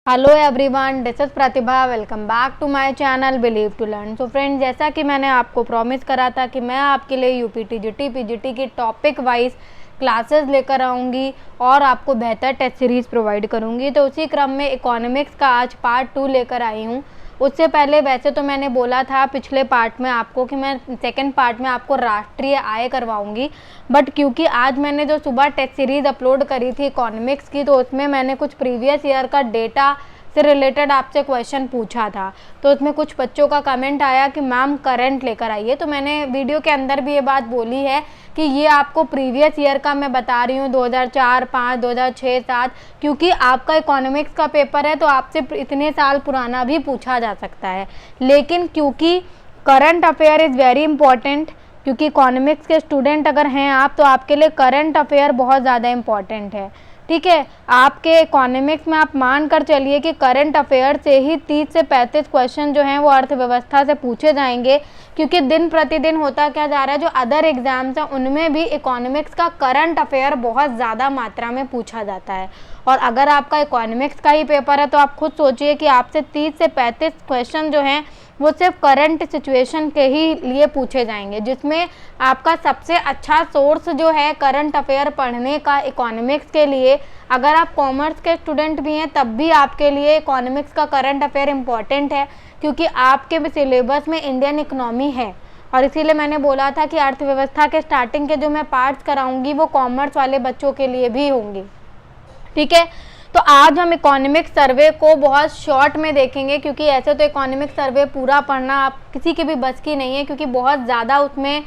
Hello everyone, this is Pratibha. Welcome back to my channel believe to learn. So friends, जैसा कि मैंने आपको promise करा था कि मैं आपके लिए यूपी टीजीटी पीजीटी की टॉपिक वाइज क्लासेस लेकर आऊँगी और आपको बेहतर टेस्ट सीरीज़ प्रोवाइड करूँगी। तो उसी क्रम में इकोनॉमिक्स का आज पार्ट 2 लेकर आई हूँ। उससे पहले वैसे तो मैंने बोला था पिछले पार्ट में आपको कि मैं सेकंड पार्ट में आपको राष्ट्रीय आय करवाऊंगी, बट क्योंकि आज मैंने जो सुबह टेस्ट सीरीज़ अपलोड करी थी इकोनॉमिक्स की, तो उसमें मैंने कुछ प्रीवियस ईयर का डेटा से रिलेटेड आपसे क्वेश्चन पूछा था। तो उसमें कुछ बच्चों का कमेंट आया कि मैम करंट लेकर आइए। तो मैंने वीडियो के अंदर भी ये बात बोली है कि ये आपको प्रीवियस ईयर का मैं बता रही हूँ, 2004, 5, 2006, 7, क्योंकि आपका इकोनॉमिक्स का पेपर है तो आपसे इतने साल पुराना भी पूछा जा सकता है। लेकिन क्योंकि current affair is very important, क्योंकि इकोनॉमिक्स के स्टूडेंट अगर हैं आप तो आपके लिए करंट अफेयर बहुत ज़्यादा इम्पॉर्टेंट है। ठीक है, आपके इकोनॉमिक्स में आप मान कर चलिए कि करंट अफेयर से ही 30 से 35 क्वेश्चन जो हैं वो अर्थव्यवस्था से पूछे जाएंगे, क्योंकि दिन प्रतिदिन होता क्या जा रहा है, जो अदर एग्जाम्स हैं उनमें भी इकोनॉमिक्स का करंट अफेयर बहुत ज़्यादा मात्रा में पूछा जाता है। और अगर आपका इकोनॉमिक्स का ही पेपर है तो आप खुद सोचिए कि आपसे 30 से 35 क्वेश्चन जो हैं वो सिर्फ करंट सिचुएशन के ही लिए पूछे जाएंगे, जिसमें आपका सबसे अच्छा सोर्स जो है करंट अफेयर पढ़ने का इकोनॉमिक्स के लिए, अगर आप कॉमर्स के स्टूडेंट भी हैं तब भी आपके लिए इकोनॉमिक्स का करंट अफेयर इम्पॉर्टेंट है, क्योंकि आपके सिलेबस में इंडियन इकोनॉमी है। और इसीलिए मैंने बोला था कि अर्थव्यवस्था के स्टार्टिंग के जो मैं पार्ट्स कराऊंगी वो कॉमर्स वाले बच्चों के लिए भी होंगे। ठीक है, तो आज हम इकोनॉमिक सर्वे को बहुत शॉर्ट में देखेंगे, क्योंकि ऐसे तो इकोनॉमिक सर्वे पूरा पढ़ना आप किसी के भी बस की नहीं है, क्योंकि बहुत ज़्यादा उसमें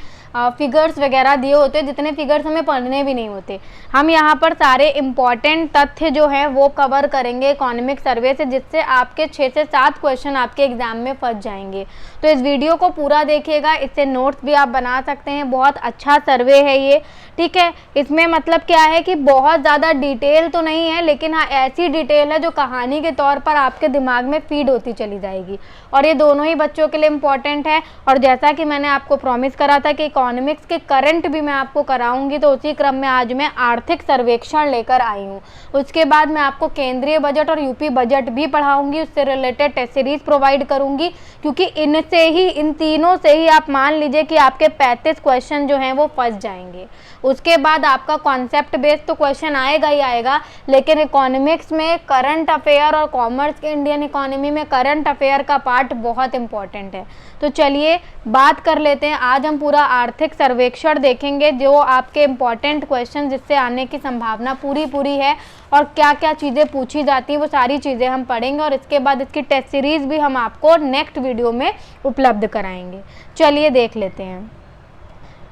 फिगर्स वगैरह दिए होते हैं, जितने फिगर्स हमें पढ़ने भी नहीं होते। हम यहाँ पर सारे इम्पॉर्टेंट तथ्य जो हैं वो कवर करेंगे इकोनॉमिक सर्वे से, जिससे आपके 6 से 7 क्वेश्चन आपके एग्जाम में फंस जाएंगे। तो इस वीडियो को पूरा देखिएगा, इससे नोट्स भी आप बना सकते हैं। बहुत अच्छा सर्वे है ये। ठीक है, इसमें मतलब क्या है कि बहुत ज़्यादा डिटेल तो नहीं है, लेकिन हाँ ऐसी डिटेल है जो कहानी के तौर पर आपके दिमाग में फीड होती चली जाएगी, और ये दोनों ही बच्चों के लिए इम्पॉर्टेंट है। और जैसा कि मैंने आपको प्रॉमिस करा था कि इकोनॉमिक्स के करंट भी मैं आपको कराऊंगी, तो उसी क्रम में आज मैं आर्थिक सर्वेक्षण लेकर आई हूँ। उसके बाद मैं आपको केंद्रीय बजट और यूपी बजट भी पढ़ाऊंगी, उससे रिलेटेड टेस्ट सीरीज प्रोवाइड करूंगी, क्योंकि इनसे ही, इन तीनों से ही आप मान लीजिए कि आपके 35 क्वेश्चन जो हैं वो फंस जाएंगे। उसके बाद आपका कॉन्सेप्ट बेस्ड तो क्वेश्चन आएगा ही आएगा, लेकिन इकोनॉमिक्स में करंट अफेयर और कॉमर्स के इंडियन इकोनॉमी में करंट अफेयर का पार्ट बहुत इंपॉर्टेंट है। तो चलिए बात कर लेते हैं। आज हम पूरा आर्थिक सर्वेक्षण देखेंगे, जो आपके इम्पॉर्टेंट क्वेश्चन जिससे आने की संभावना पूरी है, और क्या क्या चीज़ें पूछी जाती हैं वो सारी चीज़ें हम पढ़ेंगे, और इसके बाद इसकी टेस्ट सीरीज़ भी हम आपको नेक्स्ट वीडियो में उपलब्ध कराएंगे। चलिए देख लेते हैं।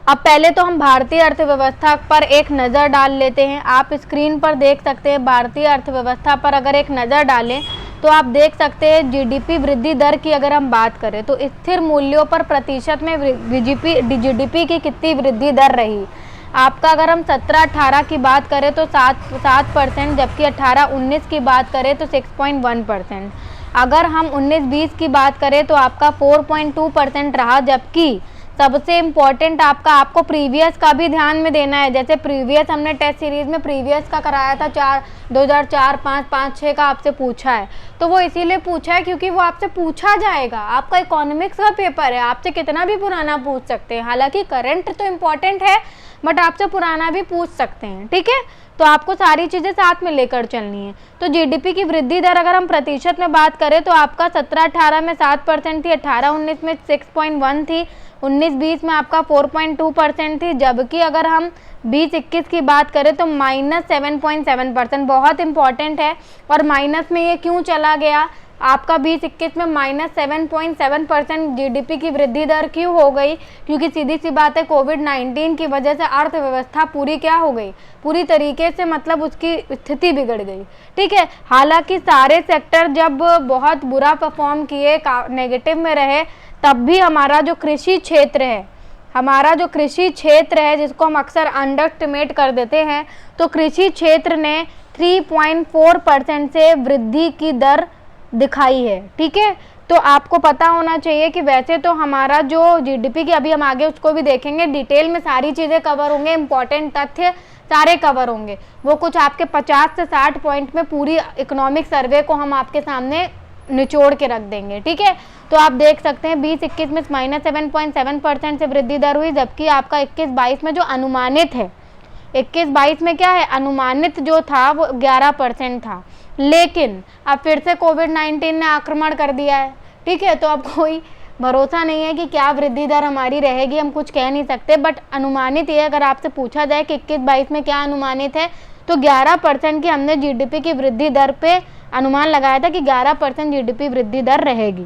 अब पहले तो हम भारतीय अर्थव्यवस्था पर एक नज़र डाल लेते हैं। आप स्क्रीन पर देख सकते हैं, भारतीय अर्थव्यवस्था पर अगर एक नज़र डालें तो आप देख सकते हैं जीडीपी वृद्धि दर की अगर हम बात करें तो स्थिर मूल्यों पर प्रतिशत में जीडीपी की कितनी वृद्धि दर रही। आपका अगर हम 17-18 की बात करें तो 7%, जबकि 18-19 की बात करें तो 6.1%। अगर हम 19-20 की बात करें तो आपका 4.2% रहा, जबकि सबसे इम्पॉर्टेंट आपको प्रीवियस का भी ध्यान में देना है। जैसे प्रीवियस हमने टेस्ट सीरीज़ में प्रीवियस का कराया था 2004, 5, 6 का आपसे पूछा है, तो वो इसीलिए पूछा है क्योंकि वो आपसे पूछा जाएगा। आपका इकोनॉमिक्स का पेपर है, आपसे कितना भी पुराना पूछ सकते हैं। हालांकि करंट तो इम्पॉर्टेंट है, बट आपसे पुराना भी पूछ सकते हैं। ठीक है, तो आपको सारी चीज़ें साथ में लेकर चलनी है। तो जीडीपी की वृद्धि दर अगर हम प्रतिशत में बात करें तो आपका 17-18 में 7% थी, 18-19 में 6.1 थी, 19-20 में आपका 4.2% थी, जबकि अगर हम 20-21 की बात करें तो -7.7%। बहुत इंपॉर्टेंट है। और माइनस में ये क्यों चला गया, आपका 20-21 में -7.7% जीडीपी की वृद्धि दर क्यों हो गई, क्योंकि सीधी सी बात है कोविड-19 की वजह से अर्थव्यवस्था पूरी क्या हो गई, पूरी तरीके से मतलब उसकी स्थिति बिगड़ गई। ठीक है, हालांकि सारे सेक्टर जब बहुत बुरा परफॉर्म किए, नेगेटिव में रहे, तब भी हमारा जो कृषि क्षेत्र है, जिसको हम अक्सर अंडर एस्टिमेट कर देते हैं, तो कृषि क्षेत्र ने 3.4% से वृद्धि की दर दिखाई है। ठीक है, तो आपको पता होना चाहिए कि वैसे तो हमारा जो जीडीपी की, अभी हम आगे उसको भी देखेंगे, डिटेल में सारी चीज़ें कवर होंगे, इंपॉर्टेंट तथ्य सारे कवर होंगे। वो कुछ आपके 50 से 60 पॉइंट में पूरी इकोनॉमिक सर्वे को हम आपके सामने निचोड़ के रख देंगे, ठीक है। तो आप देख सकते हैं 20-21 में -7.7% से वृद्धि दर हुई, जबकि आपका 21-22 में जो अनुमानित है, 21-22 में क्या है, अनुमानित जो था वो 11% था। लेकिन अब फिर से कोविड-19 ने आक्रमण कर दिया है, ठीक है। तो अब कोई भरोसा नहीं है कि क्या वृद्धि दर हमारी रहेगी, हम कुछ कह नहीं सकते। बट अनुमानित ये, अगर आपसे पूछा जाए कि 21-22 में क्या अनुमानित है, तो 11% की हमने जीडीपी की वृद्धि दर पे अनुमान लगाया था कि 11% जीडीपी वृद्धि दर रहेगी।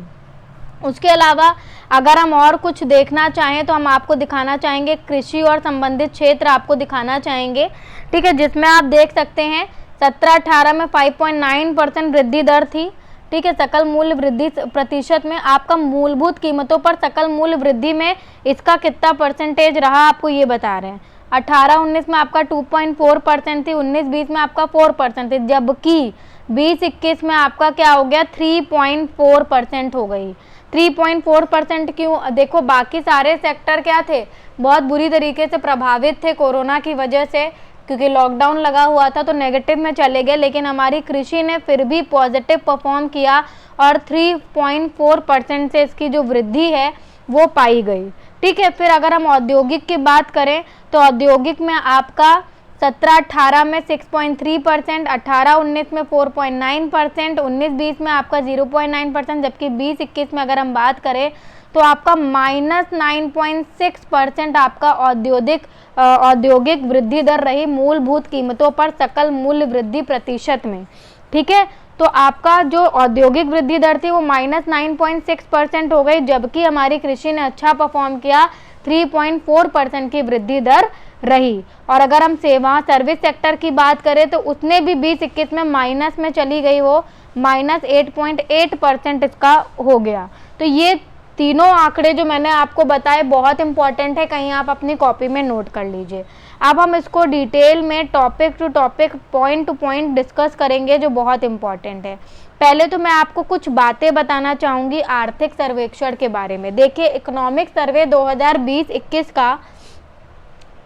उसके अलावा अगर हम और कुछ देखना चाहें तो हम आपको दिखाना चाहेंगे कृषि और संबंधित क्षेत्र आपको दिखाना चाहेंगे, ठीक है, जिसमें आप देख सकते हैं 17-18 में 5.9% वृद्धि दर थी, ठीक है। सकल मूल्य वृद्धि प्रतिशत में आपका मूलभूत कीमतों पर सकल मूल्य वृद्धि में इसका कितना परसेंटेज रहा, आपको ये बता रहे हैं। 18-19 में आपका 2.4% थी, 19-20 में आपका 4% थी, जबकि 20-21 में आपका क्या हो गया, 3.4% हो गई। 3.4% क्यों? देखो बाकी सारे सेक्टर क्या थे, बहुत बुरी तरीके से प्रभावित थे कोरोना की वजह से, क्योंकि लॉकडाउन लगा हुआ था तो नेगेटिव में चले गए, लेकिन हमारी कृषि ने फिर भी पॉजिटिव परफॉर्म किया और 3.4% से इसकी जो वृद्धि है वो पाई गई, ठीक है। फिर अगर हम औद्योगिक की बात करें तो औद्योगिक में आपका 17-18 में 6.3%, 18-19 में 4.9%, 19-20 में आपका 0.9%, जबकि 20-21 में अगर हम बात करें तो आपका -9.6% आपका औद्योगिक वृद्धि दर रही मूलभूत कीमतों पर सकल मूल्य वृद्धि प्रतिशत में, ठीक है। तो आपका जो औद्योगिक वृद्धि दर थी वो -9.6% हो गई, जबकि हमारी कृषि ने अच्छा परफॉर्म किया, 3.4% की वृद्धि दर रही। और अगर हम सेवा सर्विस सेक्टर की बात करें तो उसने भी 20-21 में माइनस में चली गई, वो -8.8% इसका हो गया। तो ये तीनों आंकड़े जो मैंने आपको बताए बहुत इंपॉर्टेंट है, कहीं आप अपनी कॉपी में नोट कर लीजिए। अब हम इसको डिटेल में topic to topic, point to point discuss करेंगे जो बहुत इंपॉर्टेंट है। पहले तो मैं आपको कुछ बातें बताना चाहूँगी आर्थिक सर्वेक्षण के बारे में। देखिए इकोनॉमिक सर्वे 2020-21 का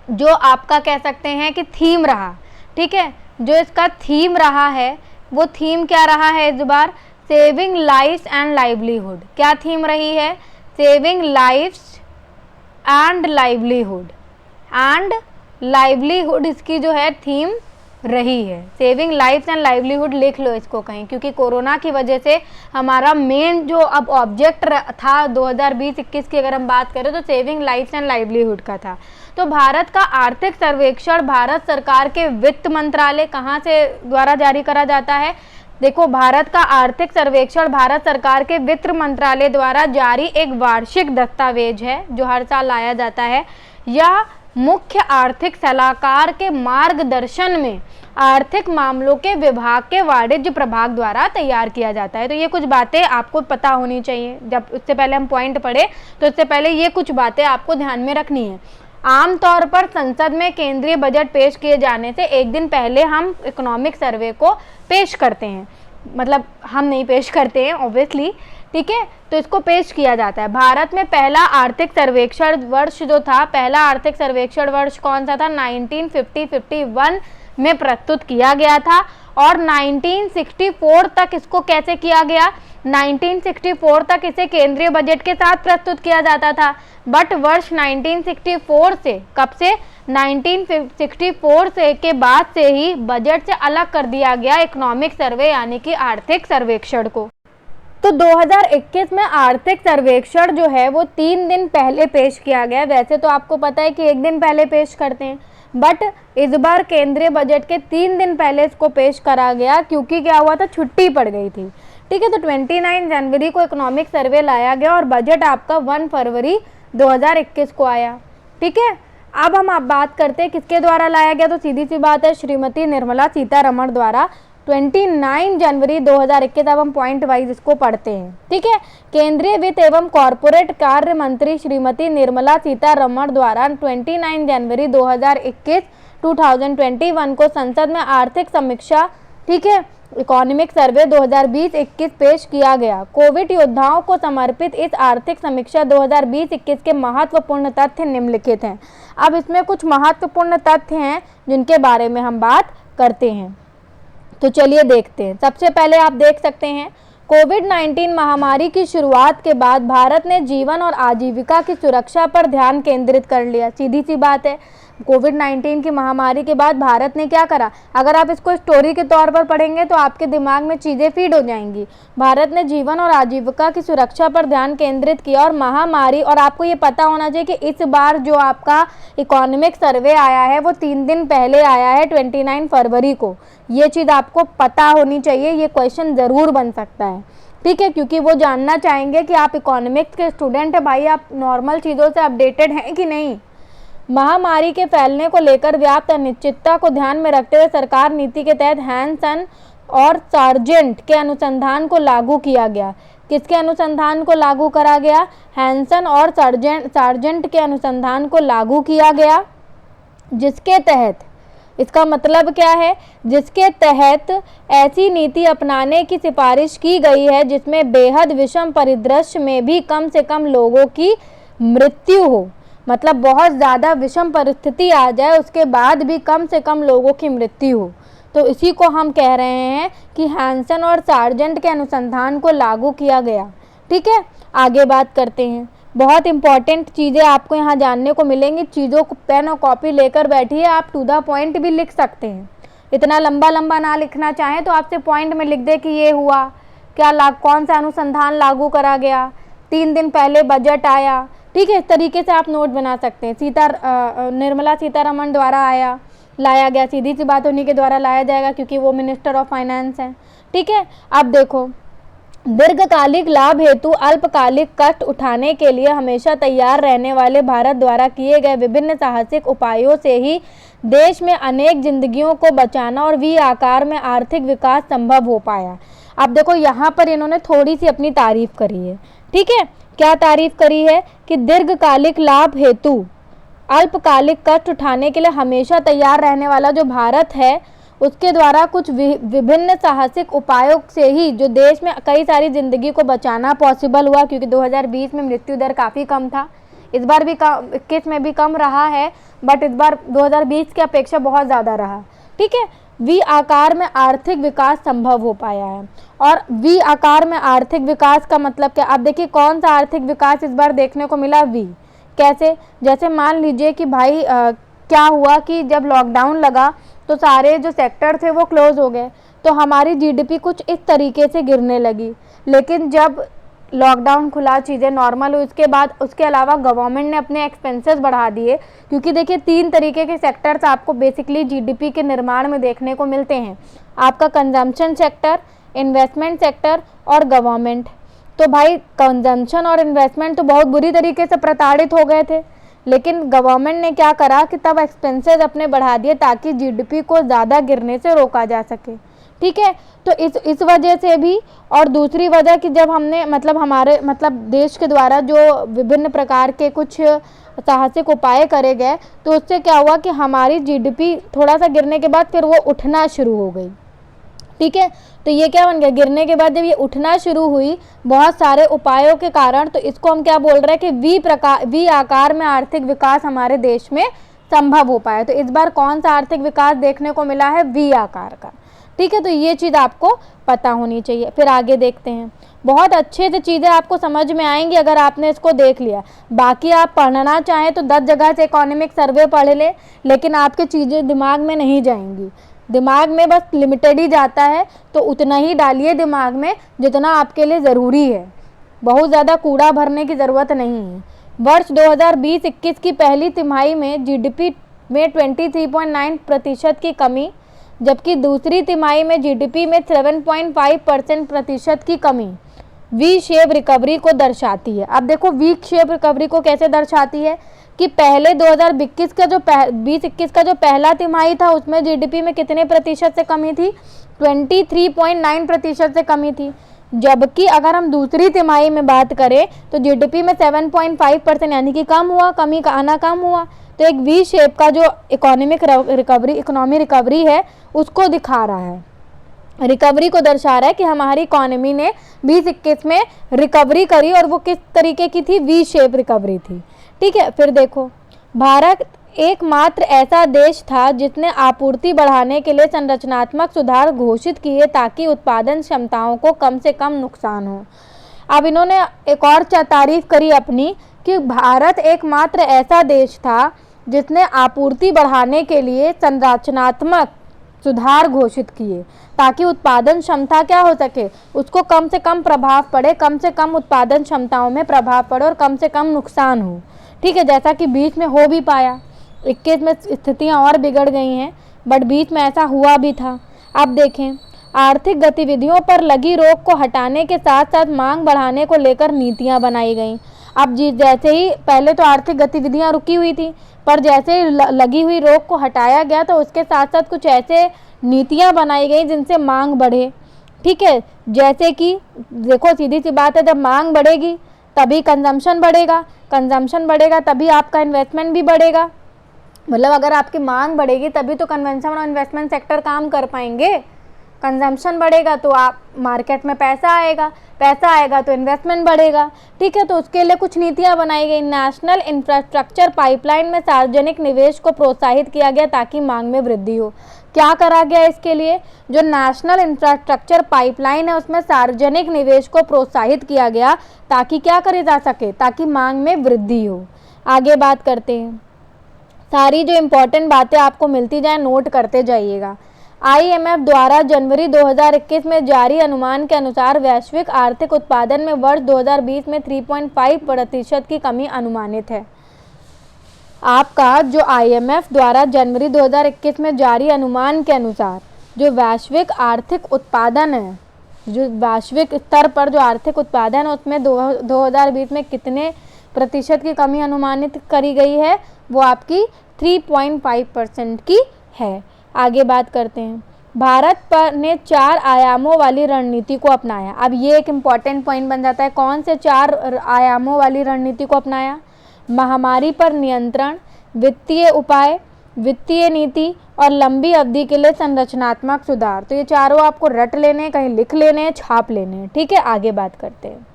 जो आपका कह सकते हैं कि थीम रहा, ठीक है, जो इसका थीम रहा है वो थीम क्या रहा है इस बार, सेविंग लाइव्स एंड लाइवलीहुड। क्या थीम रही है, saving lives and livelihood, and livelihood इसकी जो है थीम रही है। सेविंग लाइव्स एंड लाइवलीहुड लिख लो इसको कहीं, क्योंकि कोरोना की वजह से हमारा मेन जो अब ऑब्जेक्ट था 2020-21 की अगर हम बात करें तो सेविंग लाइव्स एंड लाइवलीहुड का था। तो भारत का आर्थिक सर्वेक्षण भारत सरकार के वित्त मंत्रालय कहाँ से द्वारा जारी करा जाता है, देखो भारत का आर्थिक सर्वेक्षण भारत सरकार के वित्त मंत्रालय द्वारा जारी एक वार्षिक दस्तावेज है जो हर साल लाया जाता है। यह मुख्य आर्थिक सलाहकार के मार्गदर्शन में आर्थिक मामलों के विभाग के वाणिज्य प्रभाग द्वारा तैयार किया जाता है। तो ये कुछ बातें आपको पता होनी चाहिए, जब उससे पहले हम पॉइंट पढ़े तो इससे पहले ये कुछ बातें आपको ध्यान में रखनी है। आमतौर पर संसद में केंद्रीय बजट पेश किए जाने से एक दिन पहले हम इकोनॉमिक सर्वे को पेश करते हैं, मतलब हम नहीं पेश करते हैं ऑब्वियसली, ठीक है, तो इसको पेश किया जाता है। भारत में पहला आर्थिक सर्वेक्षण वर्ष जो था, पहला आर्थिक सर्वेक्षण वर्ष कौन सा था, 1950-51 में प्रस्तुत किया गया था और 1964 तक इसको कैसे किया गया, 1964 तक इसे केंद्रीय बजट के साथ प्रस्तुत किया जाता था। बट वर्ष 1964 से, कब से, 1964 से के बाद से ही बजट से अलग कर दिया गया इकोनॉमिक सर्वे यानी कि आर्थिक सर्वेक्षण को। तो 2021 में आर्थिक सर्वेक्षण जो है वो 3 दिन पहले पेश किया गया। वैसे तो आपको पता है कि 1 दिन पहले पेश करते हैं, बट इस बार केंद्रीय बजट के 3 दिन पहले इसको पेश करा गया, क्योंकि क्या हुआ था, छुट्टी पड़ गई थी, ठीक है। तो 29 जनवरी को इकोनॉमिक सर्वे लाया गया और बजट आपका 1 फरवरी 2021 को आया, ठीक है। अब हम बात करते हैं किसके द्वारा लाया गया, तो सीधी सी बात है श्रीमती निर्मला सीतारमण द्वारा 29 जनवरी 2021। अब हम पॉइंट वाइज इसको पढ़ते हैं, ठीक है। केंद्रीय वित्त एवं कॉरपोरेट कार्य मंत्री श्रीमती निर्मला सीतारमण द्वारा 29 जनवरी 2021 को संसद में आर्थिक समीक्षा, ठीक है, इकोनॉमिक सर्वे 2020-21 पेश किया गया। कोविड योद्धाओं को समर्पित इस आर्थिक समीक्षा 2020-21 के महत्वपूर्ण तथ्य निम्नलिखित हैं। अब इसमें कुछ महत्वपूर्ण तथ्य हैं जिनके बारे में हम बात करते हैं, तो चलिए देखते हैं। सबसे पहले आप देख सकते हैं, कोविड-19 महामारी की शुरुआत के बाद भारत ने जीवन और आजीविका की सुरक्षा पर ध्यान केंद्रित कर लिया। सीधी सी बात है, कोविड-19 की महामारी के बाद भारत ने क्या करा, अगर आप इसको स्टोरी के तौर पर पढ़ेंगे तो आपके दिमाग में चीज़ें फीड हो जाएंगी। भारत ने जीवन और आजीविका की सुरक्षा पर ध्यान केंद्रित किया और महामारी, और आपको ये पता होना चाहिए कि इस बार जो आपका इकोनॉमिक सर्वे आया है वो 3 दिन पहले आया है, 29 फरवरी को। ये चीज़ आपको पता होनी चाहिए, ये क्वेश्चन ज़रूर बन सकता है, ठीक है, क्योंकि वो जानना चाहेंगे कि आप इकोनॉमिक्स के स्टूडेंट हैं भाई, आप नॉर्मल चीज़ों से अपडेटेड हैं कि नहीं। महामारी के फैलने को लेकर व्याप्त अनिश्चितता को ध्यान में रखते हुए सरकार नीति के तहत हैंसन और सार्जेंट के अनुसंधान को लागू किया गया। किसके अनुसंधान को लागू करा गया? हैंसन और सार्जेंट के अनुसंधान को लागू किया गया, जिसके तहत, इसका मतलब क्या है, जिसके तहत ऐसी नीति अपनाने की सिफारिश की गई है जिसमें बेहद विषम परिदृश्य में भी कम से कम लोगों की मृत्यु हो। मतलब बहुत ज़्यादा विषम परिस्थिति आ जाए उसके बाद भी कम से कम लोगों की मृत्यु हो, तो इसी को हम कह रहे हैं कि हैंसन और सार्जेंट के अनुसंधान को लागू किया गया। ठीक है, आगे बात करते हैं। बहुत इंपॉर्टेंट चीज़ें आपको यहाँ जानने को मिलेंगी। चीज़ों को पेन और कॉपी लेकर बैठिए, आप टू द पॉइंट भी लिख सकते हैं। इतना लंबा लंबा ना लिखना चाहें तो आपसे पॉइंट में लिख दे कि ये हुआ क्या, कौन सा अनुसंधान लागू करा गया, 3 दिन पहले बजट आया। ठीक है, इस तरीके से आप नोट बना सकते हैं। निर्मला सीतारमण द्वारा लाया गया, सीधी सी बात उन्हीं के द्वारा लाया जाएगा क्योंकि वो मिनिस्टर ऑफ फाइनेंस हैं। ठीक है, अब देखो, दीर्घकालिक लाभ हेतु अल्पकालिक कष्ट उठाने के लिए हमेशा तैयार रहने वाले भारत द्वारा किए गए विभिन्न साहसिक उपायों से ही देश में अनेक जिंदगियों को बचाना और वी आकार में आर्थिक विकास संभव हो पाया। अब देखो, यहाँ पर इन्होंने थोड़ी सी अपनी तारीफ करी है। ठीक है, क्या तारीफ करी है कि दीर्घकालिक लाभ हेतु अल्पकालिक कष्ट उठाने के लिए हमेशा तैयार रहने वाला जो भारत है उसके द्वारा कुछ विभिन्न साहसिक उपायों से ही जो देश में कई सारी जिंदगी को बचाना पॉसिबल हुआ, क्योंकि 2020 में मृत्यु दर काफ़ी कम था, इस बार भी 21 में भी कम रहा है, बट इस बार 2020 की अपेक्षा बहुत ज़्यादा रहा। ठीक है, वी आकार में आर्थिक विकास संभव हो पाया है। और वी आकार में आर्थिक विकास का मतलब क्या? अब देखिए कौन सा आर्थिक विकास इस बार देखने को मिला? वी। कैसे? जैसे मान लीजिए कि भाई क्या हुआ कि जब लॉकडाउन लगा तो सारे जो सेक्टर थे वो क्लोज हो गए, तो हमारी जीडीपी कुछ इस तरीके से गिरने लगी। लेकिन जब लॉकडाउन खुला, चीज़ें नॉर्मल हुई, उसके बाद उसके अलावा गवर्नमेंट ने अपने एक्सपेंसेस बढ़ा दिए, क्योंकि देखिए 3 तरीके के सेक्टर्स आपको बेसिकली जीडीपी के निर्माण में देखने को मिलते हैं, आपका कंजम्पशन सेक्टर, इन्वेस्टमेंट सेक्टर और गवर्नमेंट। तो भाई कंजम्पशन और इन्वेस्टमेंट तो बहुत बुरी तरीके से प्रताड़ित हो गए थे, लेकिन गवर्नमेंट ने क्या करा कि तब एक्सपेंसेस अपने बढ़ा दिए ताकि जीडीपी को ज़्यादा गिरने से रोका जा सके। ठीक है, तो इस वजह से भी, और दूसरी वजह कि जब हमने हमारे देश के द्वारा जो विभिन्न प्रकार के कुछ साहसिक उपाय करे गए, तो उससे क्या हुआ कि हमारी जीडीपी थोड़ा सा गिरने के बाद फिर वो उठना शुरू हो गई। ठीक है, तो ये क्या बन गया, गिरने के बाद जब ये उठना शुरू हुई बहुत सारे उपायों के कारण, तो इसको हम क्या बोल रहे हैं कि वी आकार में आर्थिक विकास हमारे देश में संभव हो पाया। तो इस बार कौन सा आर्थिक विकास देखने को मिला है? वी आकार का। ठीक है, तो ये चीज़ आपको पता होनी चाहिए। फिर आगे देखते हैं, बहुत अच्छे से चीज़ें आपको समझ में आएंगी अगर आपने इसको देख लिया। बाकी आप पढ़ना चाहें तो 10 जगह से इकोनॉमिक सर्वे पढ़ ले, लेकिन आपके चीज़ें दिमाग में नहीं जाएंगी, दिमाग में बस लिमिटेड ही जाता है, तो उतना ही डालिए दिमाग में जितना आपके लिए ज़रूरी है, बहुत ज़्यादा कूड़ा भरने की ज़रूरत नहीं है। वर्ष 2020-21 की पहली तिमाही में जीडीपी में 23.9% की कमी, जबकि दूसरी तिमाही में जीडीपी में 7.5% की कमी वी शेप रिकवरी को दर्शाती है। अब देखो वी शेप रिकवरी को कैसे दर्शाती है कि पहले 2021 का जो 2021 का जो पहला तिमाही था उसमें जीडीपी में कितने प्रतिशत से कमी थी? 23.9% से कमी थी। जबकि अगर हम दूसरी तिमाही में बात करें तो जीडीपी में 7.5% यानी कि कम हुआ, कमी का आना कम हुआ। तो एक वी शेप का जो इकोनॉमी रिकवरी है उसको दिखा रहा है। रिकवरी को दर्शा रहा है कि हमारी इकोनॉमी ने 2021 में रिकवरी करी और वो किस तरीके की थी, वी शेप रिकवरी थी। ठीक है, फिर देखो, भारत एकमात्र ऐसा देश था जिसने आपूर्ति बढ़ाने के लिए संरचनात्मक सुधार घोषित किए ताकि उत्पादन क्षमताओं को कम से कम नुकसान हो। अब इन्होंने एक और तारीफ करी अपनी कि भारत एकमात्र ऐसा देश था जिसने आपूर्ति बढ़ाने के लिए संरचनात्मक सुधार घोषित किए ताकि उत्पादन क्षमता क्या हो सके, उसको कम से कम प्रभाव पड़े, कम से कम उत्पादन क्षमताओं में प्रभाव पड़े और कम से कम नुकसान हो। ठीक है, जैसा कि बीच में हो भी पाया, 21 में स्थितियां और बिगड़ गई हैं, बट बीच में ऐसा हुआ भी था। अब देखें, आर्थिक गतिविधियों पर लगी रोक को हटाने के साथ साथ मांग बढ़ाने को लेकर नीतियां बनाई गईं। अब जैसे ही पहले तो आर्थिक गतिविधियां रुकी हुई थी, पर जैसे ही लगी हुई रोक को हटाया गया तो उसके साथ साथ कुछ ऐसे नीतियां बनाई गई जिनसे मांग बढ़े। ठीक है, जैसे कि देखो सीधी सी बात है, जब मांग बढ़ेगी तभी कंजम्पशन बढ़ेगा, कंजम्पशन बढ़ेगा तभी आपका इन्वेस्टमेंट भी बढ़ेगा। मतलब अगर आपकी मांग बढ़ेगी तभी तो कन्वेंशन और इन्वेस्टमेंट सेक्टर काम कर पाएंगे। कंजम्पशन बढ़ेगा तो आप मार्केट में पैसा आएगा तो इन्वेस्टमेंट बढ़ेगा। ठीक है, तो उसके लिए कुछ नीतियां बनाई गई। नेशनल इंफ्रास्ट्रक्चर पाइपलाइन में सार्वजनिक निवेश को प्रोत्साहित किया गया ताकि मांग में वृद्धि हो। क्या करा गया इसके लिए, जो नेशनल इंफ्रास्ट्रक्चर पाइपलाइन है उसमें सार्वजनिक निवेश को प्रोत्साहित किया गया ताकि क्या करे जा सके, ताकि मांग में वृद्धि हो। आगे बात करते हैं, सारी जो इम्पोर्टेंट बातें आपको मिलती जाए नोट करते जाइएगा। IMF द्वारा जनवरी 2021 में जारी अनुमान के अनुसार वैश्विक आर्थिक उत्पादन में वर्ष 2020 में 3.5% की कमी अनुमानित है। आपका जो IMF द्वारा जनवरी 2021 में जारी अनुमान के अनुसार जो वैश्विक आर्थिक उत्पादन है, जो वैश्विक स्तर पर जो आर्थिक उत्पादन है उसमें 2020 में कितने प्रतिशत की कमी अनुमानित करी गई है, वो आपकी 3.5% की है। आगे बात करते हैं, भारत पर ने 4 आयामों वाली रणनीति को अपनाया। अब ये एक इम्पॉर्टेंट पॉइंट बन जाता है, कौन से 4 आयामों वाली रणनीति को अपनाया, महामारी पर नियंत्रण, वित्तीय उपाय, वित्तीय नीति और लंबी अवधि के लिए संरचनात्मक सुधार। तो ये चारों आपको रट लेने, कहीं लिख लेने, छाप लेने। ठीक है, आगे बात करते हैं,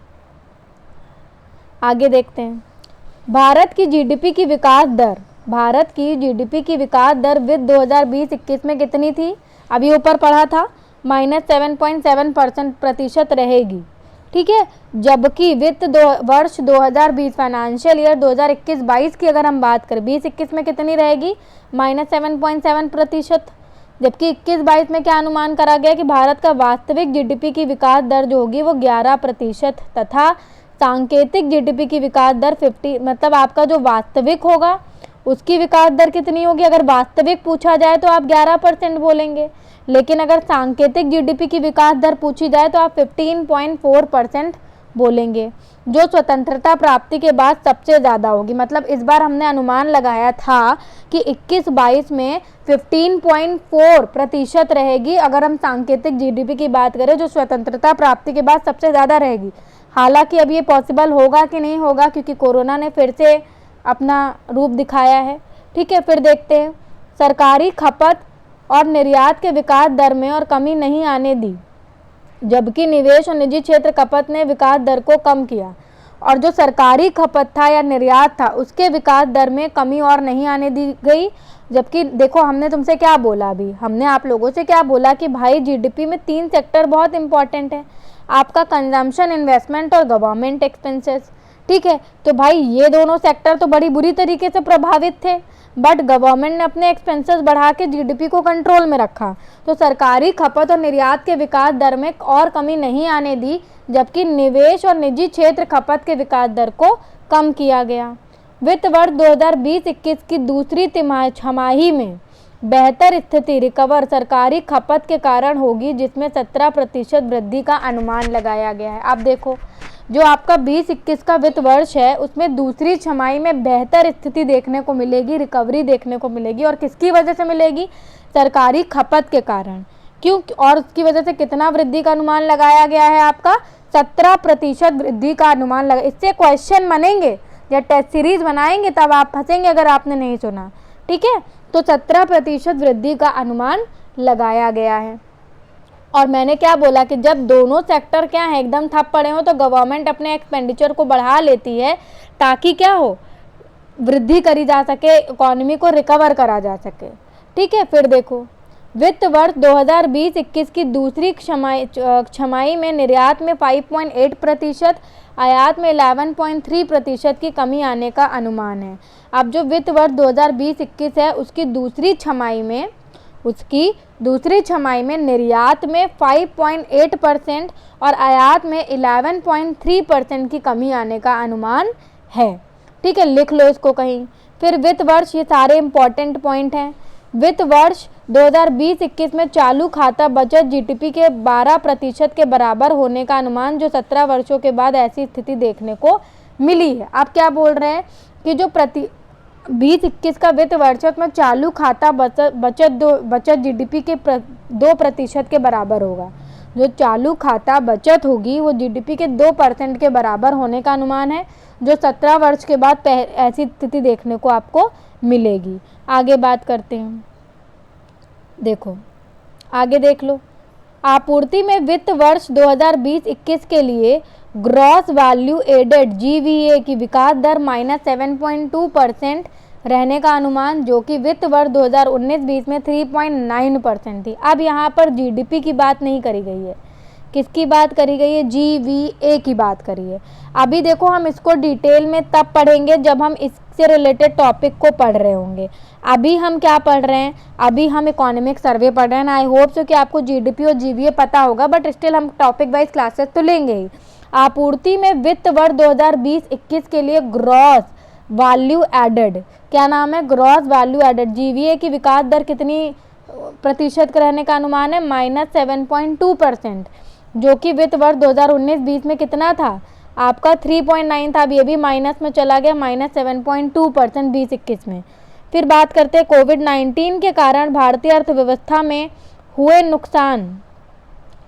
आगे देखते हैं, भारत की जीडीपी की विकास दर, भारत की जीडीपी की विकास दर वित्त 2020-21 में कितनी थी, अभी ऊपर पढ़ा था, -7.7% रहेगी। ठीक है, जबकि वित्त वर्ष 2020 फाइनेंशियल ईयर 2021-22 की अगर हम बात करें, 20-21 में कितनी रहेगी, -7.7%। जबकि 21-22 में क्या अनुमान करा गया कि भारत का वास्तविक जीडीपी की विकास दर जो होगी वो 11% तथा सांकेतिक जीडीपी की विकास दर 50, मतलब आपका जो वास्तविक होगा उसकी विकास दर कितनी होगी। अगर वास्तविक पूछा जाए तो आप 11% बोलेंगे, लेकिन अगर सांकेतिक जीडीपी की विकास दर पूछी जाए तो आप 15.4% बोलेंगे, जो स्वतंत्रता प्राप्ति के बाद सबसे ज़्यादा होगी। मतलब इस बार हमने अनुमान लगाया था कि 21-22 में 15.4% रहेगी अगर हम सांकेतिक जीडीपी की बात करें, जो स्वतंत्रता प्राप्ति के बाद सबसे ज़्यादा रहेगी। हालांकि अब ये पॉसिबल होगा कि नहीं होगा, क्योंकि कोरोना ने फिर से अपना रूप दिखाया है। ठीक है, फिर देखते हैं, सरकारी खपत और निर्यात के विकास दर में और कमी नहीं आने दी, जबकि निवेश और निजी क्षेत्र खपत ने विकास दर को कम किया। और जो सरकारी खपत था या निर्यात था उसके विकास दर में कमी और नहीं आने दी गई। जबकि देखो हमने तुमसे क्या बोला, अभी हमने आप लोगों से क्या बोला कि भाई जीडीपी में 3 सेक्टर बहुत इंपॉर्टेंट है, आपका कंजम्पशन, इन्वेस्टमेंट और गवर्नमेंट एक्सपेंसेस। ठीक है, तो भाई ये दोनों सेक्टर तो बड़ी बुरी तरीके से प्रभावित थे, बट गवर्नमेंट ने अपने एक्सपेंसेस बढ़ा के जीडीपी को कंट्रोल में रखा। तो सरकारी खपत और निर्यात के विकास दर में और कमी नहीं आने दी, जबकि निवेश और निजी क्षेत्र खपत के विकास दर को कम किया गया। वित्त वर्ष 2020-21 की दूसरी तिमाही में बेहतर स्थिति रिकवर सरकारी खपत के कारण होगी, जिसमें 17% वृद्धि का अनुमान लगाया गया है। अब देखो, जो आपका 20-21 का वित्त वर्ष है उसमें दूसरी छमाही में बेहतर स्थिति देखने को मिलेगी, रिकवरी देखने को मिलेगी। और किसकी वजह से मिलेगी, सरकारी खपत के कारण। क्यों, और उसकी वजह से कितना वृद्धि का अनुमान लगाया गया है, आपका 17% वृद्धि का अनुमान लगा। इससे क्वेश्चन बनेंगे या टेस्ट सीरीज बनाएंगे तब आप फंसेंगे अगर आपने नहीं सुना। ठीक है, तो 17% वृद्धि का अनुमान लगाया गया है। और मैंने क्या बोला कि जब दोनों सेक्टर क्या है एकदम ठप पड़े हो तो गवर्नमेंट अपने एक्सपेंडिचर को बढ़ा लेती है ताकि क्या हो, वृद्धि करी जा सके, इकोनॉमी को रिकवर करा जा सके। ठीक है, फिर देखो वित्त वर्ष 2020-21 की दूसरी छमाही में निर्यात में 5.8%, आयात में 11.3% की कमी आने का अनुमान है। अब जो वित्त वर्ष 2020-21 है उसकी दूसरी छमाही में निर्यात में 5.8% और आयात में 11.3% की कमी आने का अनुमान है। ठीक है, लिख लो इसको कहीं। फिर वित्त वर्ष, ये सारे इंपॉर्टेंट पॉइंट हैं। वित्त वर्ष 2020-21 में चालू खाता बचत जीडीपी के 12% के बराबर होने का अनुमान, जो 17 वर्षों के बाद ऐसी स्थिति देखने को मिली है। आप क्या बोल रहे हैं कि जो 2021 का वित्त वर्ष में चालू खाता बचत जीडीपी के 2% के बराबर होगा। जो चालू खाता बचत होगी वो जीडीपी के 2% के बराबर होने का अनुमान है, जो 17 वर्ष के बाद ऐसी स्थिति देखने को आपको मिलेगी। आगे बात करते हैं, देखो आगे देख लो। आपूर्ति में वित्त वर्ष 2020-21 के लिए ग्रॉस वैल्यू एडेड GVA की विकास दर -7.2% रहने का अनुमान, जो कि वित्त वर्ष 2019-20 में 3.9% थी। अब यहाँ पर जीडीपी की बात नहीं करी गई है, किसकी बात करी गई है? GVA की बात करी है। अभी देखो हम इसको डिटेल में तब पढ़ेंगे जब हम इससे रिलेटेड टॉपिक को पढ़ रहे होंगे। अभी हम क्या पढ़ रहे हैं? अभी हम इकोनॉमिक सर्वे पढ़ रहे हैं। आई होप सो कि आपको जीडीपी और GVA पता होगा, बट स्टिल हम टॉपिक वाइज क्लासेस तो लेंगे ही। आपूर्ति में वित्त वर्ष 2020-21 के लिए ग्रॉस वैल्यू एडेड, क्या नाम है? ग्रॉस वैल्यू एडेड GVA की विकास दर कितनी प्रतिशत का रहने का अनुमान है? -7.2%, जो कि वित्त वर्ष 2019-20 में कितना था? आपका 3.9 था। अब ये भी माइनस में चला गया, -7.2% 2021 में। फिर बात करते हैं कोविड-19 के कारण भारतीय अर्थव्यवस्था में हुए नुकसान।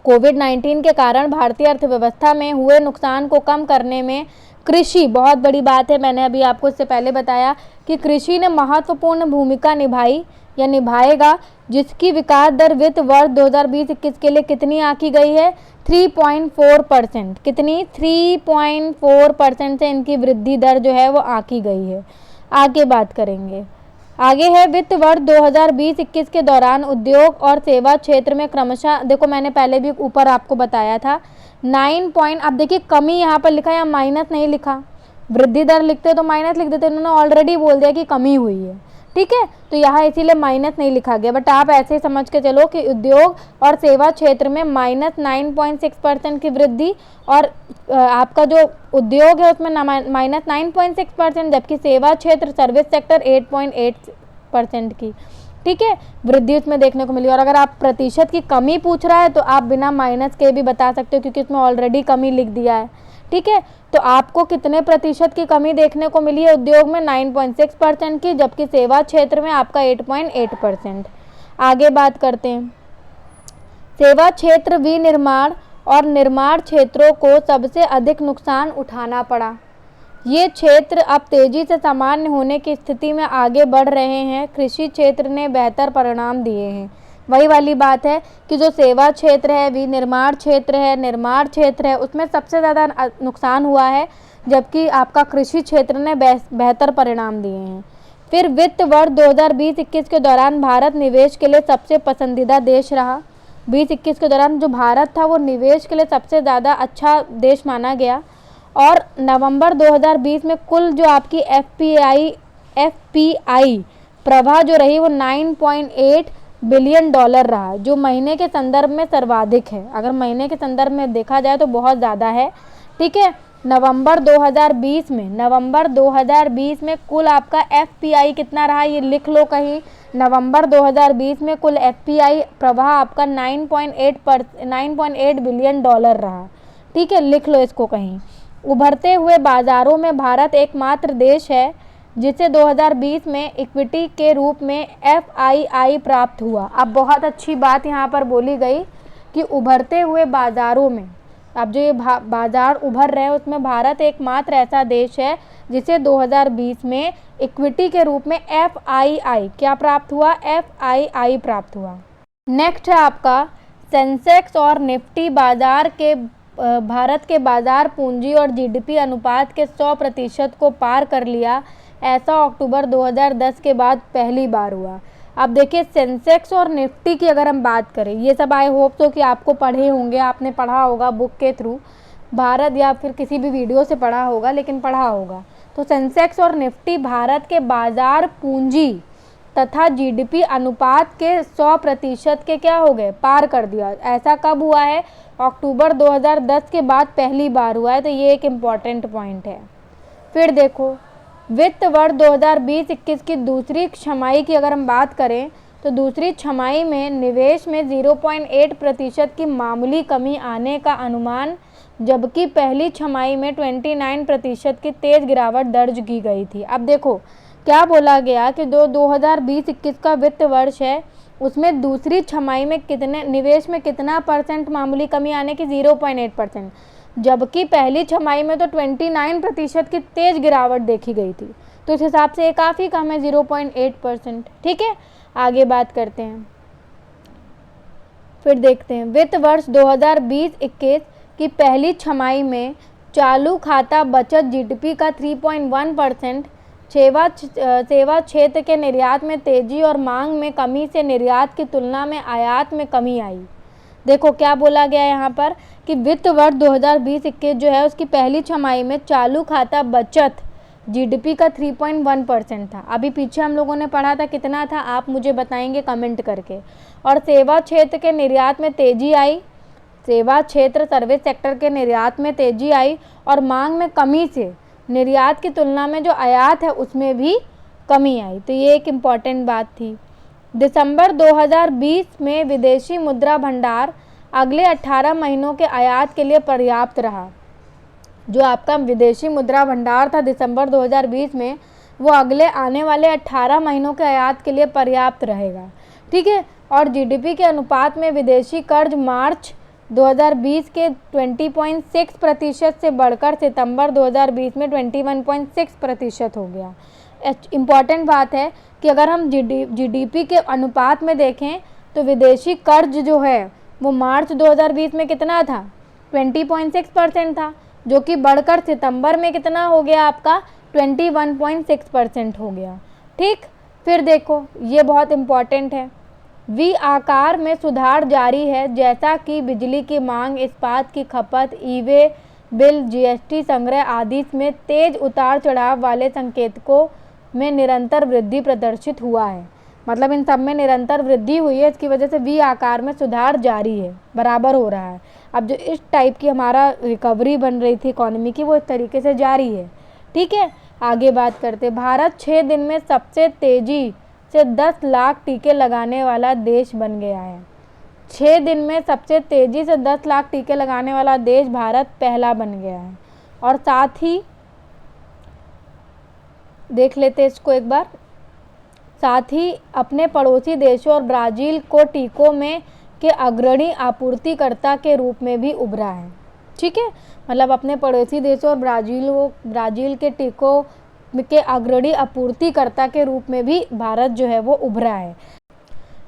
कोविड-19 के कारण भारतीय अर्थव्यवस्था में हुए नुकसान को कम करने में कृषि, बहुत बड़ी बात है, मैंने अभी आपको इससे पहले बताया कि कृषि ने महत्वपूर्ण भूमिका निभाई या निभाएगा, जिसकी विकास दर वित्त वर्ष 2020-21 के लिए कितनी आंकी गई है? 3.4%। कितनी? 3.4% से इनकी वृद्धि दर जो है वो आंकी गई है। आगे बात करेंगे। आगे है वित्त वर्ष 2020-21 के दौरान उद्योग और सेवा क्षेत्र में क्रमशः, देखो मैंने पहले भी ऊपर आपको बताया था 9 अब देखिए कमी यहाँ पर लिखा है, या माइनस नहीं लिखा। वृद्धि दर लिखते तो माइनस लिख देते, उन्होंने ऑलरेडी बोल दिया कि कमी हुई है। ठीक है, तो यहाँ इसीलिए माइनस नहीं लिखा गया, बट आप ऐसे समझ के चलो कि उद्योग और सेवा क्षेत्र में -9.6% की वृद्धि, और आपका जो उद्योग है उसमें -9.6%, जबकि सेवा क्षेत्र सर्विस सेक्टर 8.8% की, ठीक है, वृद्धि उसमें देखने को मिली। और अगर आप प्रतिशत की कमी पूछ रहा है तो आप बिना माइनस के भी बता सकते हो, क्योंकि उसमें ऑलरेडी कमी लिख दिया है। ठीक है, तो आपको कितने प्रतिशत की कमी देखने को मिली है? उद्योग में 9.6% की, जबकि सेवा क्षेत्र में आपका 8.8%। आगे बात करते हैं। सेवा क्षेत्र, विनिर्माण और निर्माण क्षेत्रों को सबसे अधिक नुकसान उठाना पड़ा। ये क्षेत्र अब तेजी से सामान्य होने की स्थिति में आगे बढ़ रहे हैं। कृषि क्षेत्र ने बेहतर परिणाम दिए हैं। वही वाली बात है कि जो सेवा क्षेत्र है, विनिर्माण क्षेत्र है, निर्माण क्षेत्र है, उसमें सबसे ज़्यादा नुकसान हुआ है, जबकि आपका कृषि क्षेत्र ने बेहतर परिणाम दिए हैं। फिर वित्त वर्ष 2020-21 के दौरान भारत निवेश के लिए सबसे पसंदीदा देश रहा। 2021 के दौरान जो भारत था वो निवेश के लिए सबसे ज़्यादा अच्छा देश माना गया। और नवंबर 2020 में कुल जो आपकी FPI प्रवाह जो रही वो $9.8 बिलियन रहा, जो महीने के संदर्भ में सर्वाधिक है। अगर महीने के संदर्भ में देखा जाए तो बहुत ज़्यादा है। ठीक है, नवंबर 2020 में कुल आपका FPI कितना रहा, ये लिख लो कहीं। नवंबर 2020 में कुल FPI प्रवाह आपका 9.8 बिलियन रहा। ठीक है, लिख लो इसको कहीं। उभरते हुए बाजारों में भारत एकमात्र देश है जिसे 2020 में इक्विटी के रूप में FII प्राप्त हुआ। अब बहुत अच्छी बात यहाँ पर बोली गई कि उभरते हुए बाजारों में, अब जो ये बाजार उभर रहे हैं उसमें भारत एकमात्र ऐसा देश है जिसे 2020 में इक्विटी के रूप में FII क्या प्राप्त हुआ? FII प्राप्त हुआ। नेक्स्ट है आपका सेंसेक्स और निफ्टी बाजार के भारत के बाजार पूंजी और जीडीपी अनुपात के 100% को पार कर लिया, ऐसा अक्टूबर 2010 के बाद पहली बार हुआ। अब देखिए सेंसेक्स और निफ्टी की अगर हम बात करें, ये सब आई होप तो कि आपको पढ़े होंगे, आपने पढ़ा होगा बुक के थ्रू, भारत या फिर किसी भी वीडियो से पढ़ा होगा, लेकिन पढ़ा होगा। तो सेंसेक्स और निफ्टी भारत के बाजार पूंजी तथा जीडीपी अनुपात के 100% के क्या हो गए, पार कर दिया। ऐसा कब हुआ है? अक्टूबर 2010 के बाद पहली बार हुआ है। तो ये एक इम्पॉर्टेंट पॉइंट है। फिर देखो वित्त वर्ष 2020-21 की दूसरी छमाही की अगर हम बात करें तो दूसरी छमाही में निवेश में 0.8% की मामूली कमी आने का अनुमान, जबकि पहली छमाही में 29% की तेज गिरावट दर्ज की गई थी। अब देखो क्या बोला गया कि 2020-21 का वित्त वर्ष है, उसमें दूसरी छमाही में कितने निवेश में कितना परसेंट मामूली कमी आने की, 0.8%, जबकि पहली छमाही में तो 29% की तेज गिरावट देखी गई थी। तो इस हिसाब से ये काफ़ी कम है, 0.8%। ठीक है, आगे बात करते हैं। फिर देखते हैं वित्त वर्ष 2020-21 की पहली छमाही में चालू खाता बचत जीडीपी का 3.1%, सेवा क्षेत्र के निर्यात में तेजी और मांग में कमी से निर्यात की तुलना में आयात में कमी आई। देखो क्या बोला गया यहाँ पर कि वित्त वर्ष 2020-21 जो है उसकी पहली छमाही में चालू खाता बचत जीडीपी का 3.1% था। अभी पीछे हम लोगों ने पढ़ा था कितना था, आप मुझे बताएंगे कमेंट करके। और सेवा क्षेत्र के निर्यात में तेजी आई, सेवा क्षेत्र सर्विस सेक्टर के निर्यात में तेजी आई और मांग में कमी से निर्यात की तुलना में जो आयात है उसमें भी कमी आई। तो ये एक इम्पॉर्टेंट बात थी। दिसंबर 2020 में विदेशी मुद्रा भंडार अगले 18 महीनों के आयात के लिए पर्याप्त रहा। जो आपका विदेशी मुद्रा भंडार था दिसंबर 2020 में, वो अगले आने वाले 18 महीनों के आयात के लिए पर्याप्त रहेगा। ठीक है, और जीडीपी के अनुपात में विदेशी कर्ज मार्च 2020 के 20.6% से बढ़कर सितंबर 2020 में 21.6% हो गया। इम्पॉर्टेंट बात है कि अगर हम जीडीपी के अनुपात में देखें तो विदेशी कर्ज जो है वो मार्च 2020 में कितना था, 20.6% था, जो कि बढ़कर सितंबर में कितना हो गया आपका, 21.6% हो गया। ठीक, फिर देखो ये बहुत इम्पॉर्टेंट है, वी आकार में सुधार जारी है, जैसा कि बिजली की मांग, इस्पात की खपत, ईवे बिल, जीएसटी संग्रह आदि में तेज उतार चढ़ाव वाले संकेतकों में निरंतर वृद्धि प्रदर्शित हुआ है। मतलब इन सब में निरंतर वृद्धि हुई है, इसकी वजह से वी आकार में सुधार जारी है, बराबर हो रहा है। अब जो इस टाइप की हमारा रिकवरी बन रही थी इकोनॉमी की, वो इस तरीके से जारी है। ठीक है, आगे बात करते। भारत 6 दिन में सबसे तेजी से 10 लाख टीके लगाने वाला देश बन गया है। 6 दिन में सबसे तेजी से 10 लाख टीके लगाने वाला देश भारत पहला बन गया है। और साथ ही देख लेते इसको एक बार, साथ ही अपने पड़ोसी देशों और ब्राज़ील को टीकों में के अग्रणी आपूर्तिकर्ता के रूप में भी उभरा है। ठीक है, मतलब अपने पड़ोसी देशों और ब्राज़ील के टीकों के अग्रणी आपूर्तिकर्ता के रूप में भी भारत जो है वो उभरा है।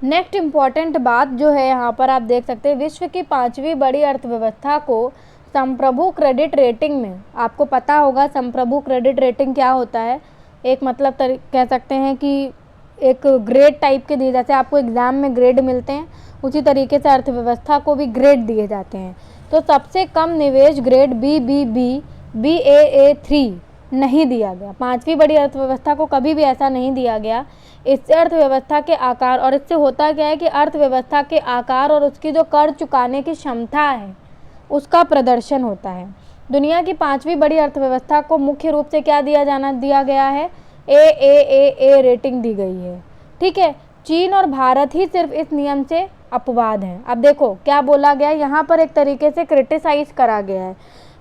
नेक्स्ट इम्पॉर्टेंट बात जो है यहाँ पर आप देख सकते हैं, विश्व की 5वीं बड़ी अर्थव्यवस्था को संप्रभु क्रेडिट रेटिंग में, आपको पता होगा संप्रभु क्रेडिट रेटिंग क्या होता है, एक मतलब कह सकते हैं कि एक ग्रेड टाइप के दिए, जैसे आपको एग्ज़ाम में ग्रेड मिलते हैं उसी तरीके से अर्थव्यवस्था को भी ग्रेड दिए जाते हैं। तो सबसे कम निवेश ग्रेड BAA3 नहीं दिया गया। 5वीं बड़ी अर्थव्यवस्था को कभी भी ऐसा नहीं दिया गया। इससे अर्थव्यवस्था के आकार, और इससे होता क्या है कि अर्थव्यवस्था के आकार और उसकी जो कर्ज चुकाने की क्षमता है उसका प्रदर्शन होता है। दुनिया की 5वीं बड़ी अर्थव्यवस्था को मुख्य रूप से क्या दिया गया है, AAA रेटिंग दी गई है। ठीक है, चीन और भारत ही सिर्फ इस नियम से अपवाद हैं। अब देखो क्या बोला गया यहाँ पर, एक तरीके से क्रिटिसाइज करा गया है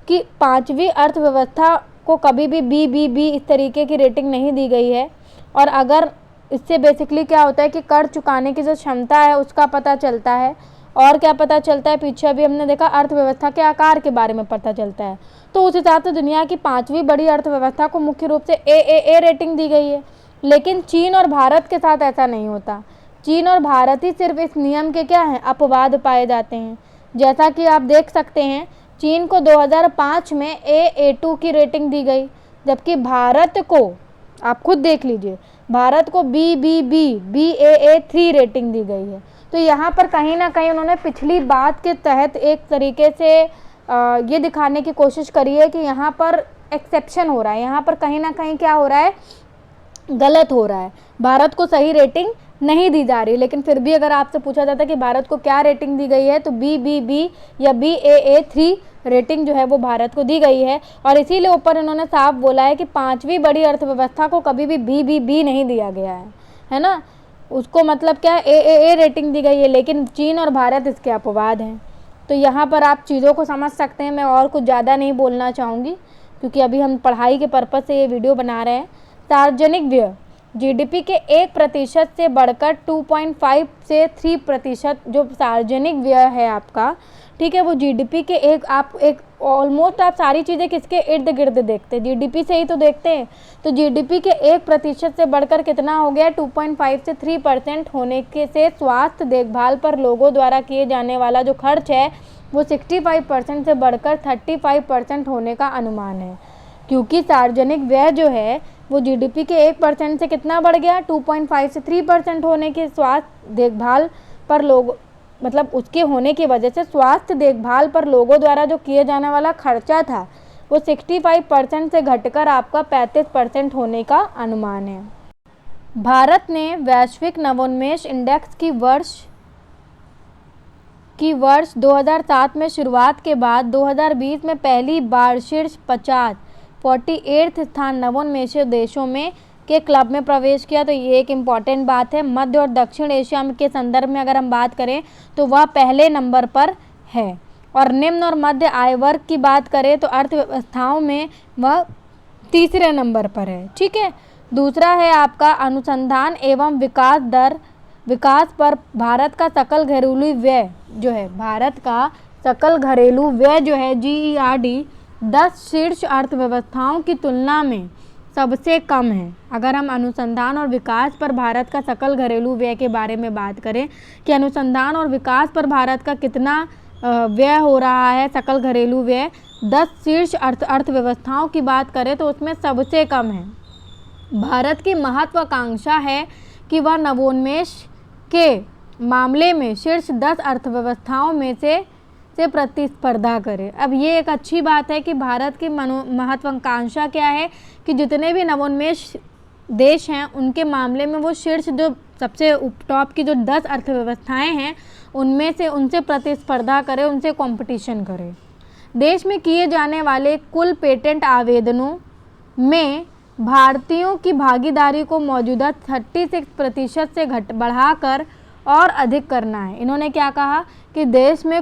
कि 5वीं अर्थव्यवस्था को कभी भी BBB इस तरीके की रेटिंग नहीं दी गई है। और अगर इससे बेसिकली क्या होता है कि कर्ज चुकाने की जो क्षमता है उसका पता चलता है, और क्या पता चलता है, पीछे अभी हमने देखा अर्थव्यवस्था के आकार के बारे में पता चलता है। तो उस हिसाब से दुनिया की 5वीं बड़ी अर्थव्यवस्था को मुख्य रूप से AAA रेटिंग दी गई है। लेकिन चीन और भारत के साथ ऐसा नहीं होता। चीन और भारत ही सिर्फ इस नियम के क्या हैं, अपवाद पाए जाते हैं। जैसा कि आप देख सकते हैं, चीन को 2005 में AA2 की रेटिंग दी गई, जबकि भारत को, आप खुद देख लीजिए, भारत को BAA3 रेटिंग दी गई है। तो यहाँ पर कहीं ना कहीं उन्होंने पिछली बात के तहत एक तरीके से ये दिखाने की कोशिश करी है कि यहाँ पर एक्सेप्शन हो रहा है, यहाँ पर कहीं ना कहीं क्या हो रहा है, गलत हो रहा है, भारत को सही रेटिंग नहीं दी जा रही। लेकिन फिर भी अगर आपसे पूछा जाता है कि भारत को क्या रेटिंग दी गई है, तो BBB या BAA3 रेटिंग जो है वो भारत को दी गई है। और इसीलिए ऊपर इन्होंने साफ बोला है कि 5वीं बड़ी अर्थव्यवस्था को कभी भी BBB नहीं दिया गया है ना, उसको मतलब क्या है, AAA रेटिंग दी गई है, लेकिन चीन और भारत इसके अपवाद हैं। तो यहाँ पर आप चीज़ों को समझ सकते हैं। मैं और कुछ ज़्यादा नहीं बोलना चाहूँगी, क्योंकि अभी हम पढ़ाई के पर्पज़ से ये वीडियो बना रहे हैं। सार्वजनिक व्यय GDP के 1% से बढ़कर 2.5 से 3% जो सार्वजनिक व्यय है आपका, ठीक है, वो GDP के एक ऑलमोस्ट आप सारी चीज़ें किसके इर्द गिर्द देखते हैं, GDP से ही तो देखते हैं। तो GDP के 1% से बढ़कर कितना हो गया, 2.5 से 3% होने के से स्वास्थ्य देखभाल पर लोगों द्वारा किए जाने वाला जो खर्च है वो 65% से बढ़कर 35% होने का अनुमान है। क्योंकि सार्वजनिक व्यय जो है वो GDP के 1% से कितना बढ़ गया, 2.5 से 3% होने के स्वास्थ्य देखभाल पर लोग, मतलब उसके होने की वजह से स्वास्थ्य देखभाल पर लोगों द्वारा जो किए जाने वाला खर्चा था वो 65% से घटकर आपका 35% होने का अनुमान है। भारत ने वैश्विक नवोन्मेष इंडेक्स की वर्ष 2007 में शुरुआत के बाद 2020 में पहली बार शीर्ष 48 स्थान नवोन्मेषीय देशों में के क्लब में प्रवेश किया। तो ये एक इम्पॉर्टेंट बात है। मध्य और दक्षिण एशिया के संदर्भ में अगर हम बात करें तो वह पहले नंबर पर है, और निम्न और मध्य आय वर्ग की बात करें तो अर्थव्यवस्थाओं में वह तीसरे नंबर पर है। ठीक है, दूसरा है आपका अनुसंधान एवं विकास पर भारत का सकल घरेलू व्यय जो है, भारत का सकल घरेलू व्यय जो है GERD 10 शीर्ष अर्थव्यवस्थाओं की तुलना में सबसे कम है। अगर हम अनुसंधान और विकास पर भारत का सकल घरेलू व्यय के बारे में बात करें कि अनुसंधान और विकास पर भारत का कितना व्यय हो रहा है, सकल घरेलू व्यय 10 शीर्ष अर्थव्यवस्थाओं की बात करें तो उसमें सबसे कम है। भारत की महत्वाकांक्षा है कि वह नवोन्मेष के मामले में शीर्ष 10 अर्थव्यवस्थाओं में से प्रतिस्पर्धा करे। अब ये एक अच्छी बात है कि भारत की महत्वाकांक्षा क्या है कि जितने भी नवोन्मेष देश हैं उनके मामले में वो शीर्ष जो सबसे टॉप की जो 10 अर्थव्यवस्थाएं हैं उनमें से उनसे प्रतिस्पर्धा करे, उनसे कंपटीशन करे। देश में किए जाने वाले कुल पेटेंट आवेदनों में भारतीयों की भागीदारी को मौजूदा 36% से बढ़ाकर और अधिक करना है। इन्होंने क्या कहा कि देश में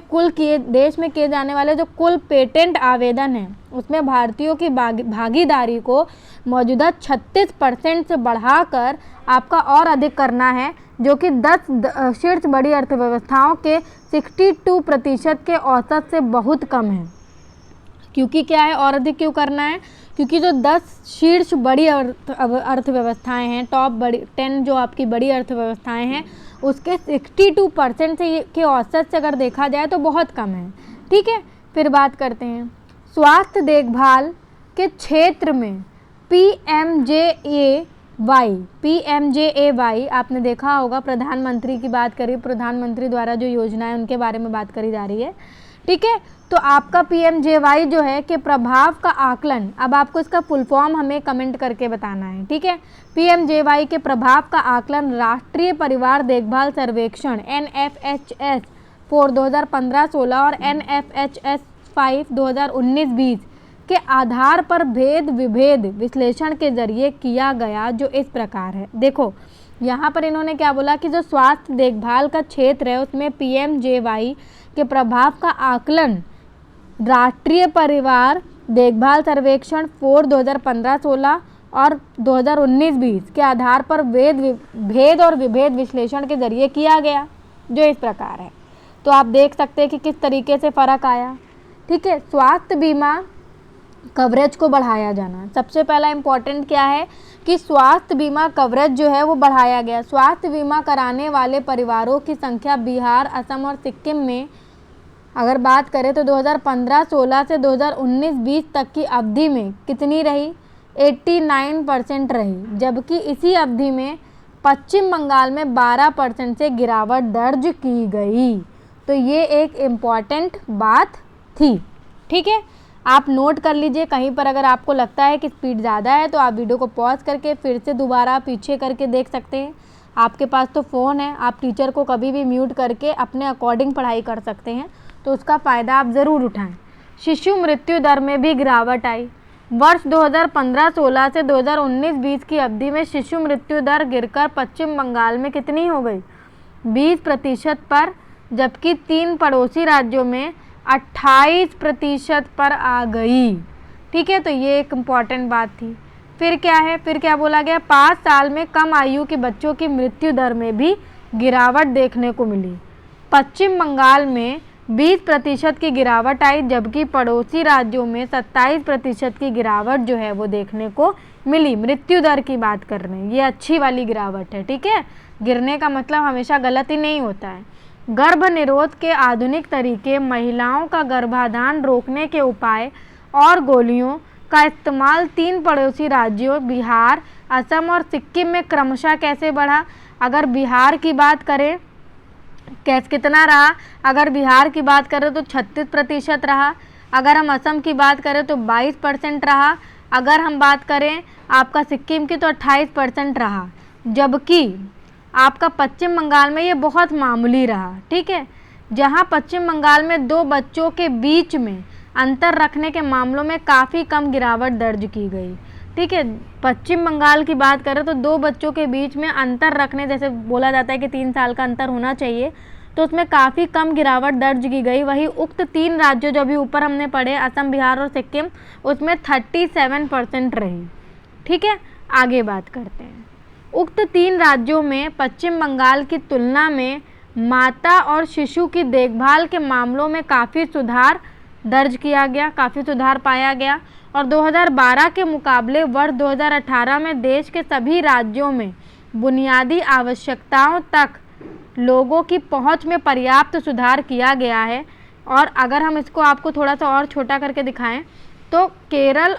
किए जाने वाले जो कुल पेटेंट आवेदन हैं उसमें भारतीयों की भागीदारी को मौजूदा 36% से बढ़ाकर आपका और अधिक करना है, जो कि 10 शीर्ष बड़ी अर्थव्यवस्थाओं के 62% के औसत से बहुत कम है। क्योंकि क्या है, और अधिक क्यों करना है, क्योंकि जो 10 शीर्ष बड़ी अर्थव्यवस्थाएं हैं, टॉप 10 जो आपकी बड़ी अर्थव्यवस्थाएं हैं उसके 62% से के औसत से अगर देखा जाए तो बहुत कम है। ठीक है, फिर बात करते हैं स्वास्थ्य देखभाल के क्षेत्र में PMJAY आपने देखा होगा, प्रधानमंत्री की बात करी, प्रधानमंत्री द्वारा जो योजनाएं उनके बारे में बात करी जा रही है। ठीक है, तो आपका PMJY जो है कि प्रभाव का आकलन, अब आपको इसका फुल फॉर्म हमें कमेंट करके बताना है। ठीक है, PMJY के प्रभाव का आकलन राष्ट्रीय परिवार देखभाल सर्वेक्षण NFHS 4 2015-16 और NFHS 5 2019-20 के आधार पर भेद विभेद विश्लेषण के जरिए किया गया, जो इस प्रकार है। देखो यहाँ पर इन्होंने क्या बोला कि जो स्वास्थ्य देखभाल का क्षेत्र है उसमें PMJY के प्रभाव का आकलन राष्ट्रीय परिवार देखभाल सर्वेक्षण 4 2015-16 और 2019-20 के आधार पर भेद और विभेद विश्लेषण के जरिए किया गया, जो इस प्रकार है। तो आप देख सकते हैं कि किस तरीके से फ़र्क आया। ठीक है, स्वास्थ्य बीमा कवरेज को बढ़ाया जाना। सबसे पहला इम्पॉर्टेंट क्या है कि स्वास्थ्य बीमा कवरेज जो है वो बढ़ाया गया। स्वास्थ्य बीमा कराने वाले परिवारों की संख्या बिहार, असम और सिक्किम में अगर बात करें तो 2015-16 से 2019-20 तक की अवधि में कितनी रही? 89% रही, जबकि इसी अवधि में पश्चिम बंगाल में 12% से गिरावट दर्ज की गई। तो ये एक इम्पॉर्टेंट बात थी। ठीक है, आप नोट कर लीजिए। कहीं पर अगर आपको लगता है कि स्पीड ज़्यादा है तो आप वीडियो को पॉज करके फिर से दोबारा पीछे करके देख सकते हैं। आपके पास तो फ़ोन है, आप टीचर को कभी भी म्यूट करके अपने अकॉर्डिंग पढ़ाई कर सकते हैं, तो उसका फ़ायदा आप ज़रूर उठाएं। शिशु मृत्यु दर में भी गिरावट आई। वर्ष 2015-16 से 2019-20 की अवधि में शिशु मृत्यु दर गिरकर पश्चिम बंगाल में कितनी हो गई? 20% पर, जबकि 3 पड़ोसी राज्यों में 28% पर आ गई। ठीक है, तो ये एक इम्पॉर्टेंट बात थी। फिर क्या है, फिर क्या बोला गया? 5 साल में कम आयु के बच्चों की मृत्यु दर में भी गिरावट देखने को मिली। पश्चिम बंगाल में 20% की गिरावट आई, जबकि पड़ोसी राज्यों में 27% की गिरावट जो है वो देखने को मिली। मृत्यु दर की बात कर रहे हैं, ये अच्छी वाली गिरावट है। ठीक है, गिरने का मतलब हमेशा गलत ही नहीं होता है। गर्भ निरोध के आधुनिक तरीके, महिलाओं का गर्भाधान रोकने के उपाय और गोलियों का इस्तेमाल 3 पड़ोसी राज्यों बिहार, असम और सिक्किम में क्रमशः कैसे बढ़ा? अगर बिहार की बात करें कितना रहा? अगर बिहार की बात करें तो 36% रहा। अगर हम असम की बात करें तो 22% रहा। अगर हम बात करें आपका सिक्किम की तो 28% रहा, जबकि आपका पश्चिम बंगाल में ये बहुत मामूली रहा। ठीक है, जहाँ पश्चिम बंगाल में 2 बच्चों के बीच में अंतर रखने के मामलों में काफ़ी कम गिरावट दर्ज की गई। ठीक है, पश्चिम बंगाल की बात करें तो 2 बच्चों के बीच में अंतर रखने, जैसे बोला जाता है कि 3 साल का अंतर होना चाहिए, तो उसमें काफ़ी कम गिरावट दर्ज की गई। वही उक्त 3 राज्यों जो भी ऊपर हमने पढ़े, असम, बिहार और सिक्किम, उसमें 37% रही। ठीक है, आगे बात करते हैं। उक्त 3 राज्यों में पश्चिम बंगाल की तुलना में माता और शिशु की देखभाल के मामलों में काफ़ी सुधार दर्ज किया गया, काफ़ी सुधार पाया गया। और 2012 के मुकाबले वर्ष 2018 में देश के सभी राज्यों में बुनियादी आवश्यकताओं तक लोगों की पहुंच में पर्याप्त सुधार किया गया है। और अगर हम इसको आपको थोड़ा सा और छोटा करके दिखाएं तो केरल,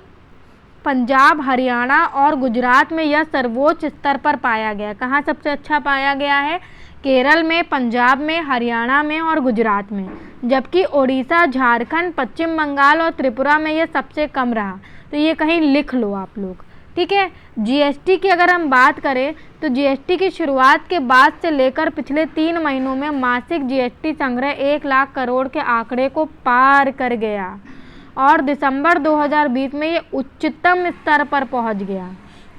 पंजाब, हरियाणा और गुजरात में यह सर्वोच्च स्तर पर पाया गया। कहाँ सबसे अच्छा पाया गया है? केरल में, पंजाब में, हरियाणा में और गुजरात में, जबकि ओडिशा, झारखंड, पश्चिम बंगाल और त्रिपुरा में यह सबसे कम रहा। तो ये कहीं लिख लो आप लोग। ठीक है, जीएसटी की अगर हम बात करें तो जीएसटी की शुरुआत के बाद से लेकर पिछले 3 महीनों में मासिक जीएसटी संग्रह 1 लाख करोड़ के आंकड़े को पार कर गया और दिसंबर 2020 में ये उच्चतम स्तर पर पहुंच गया।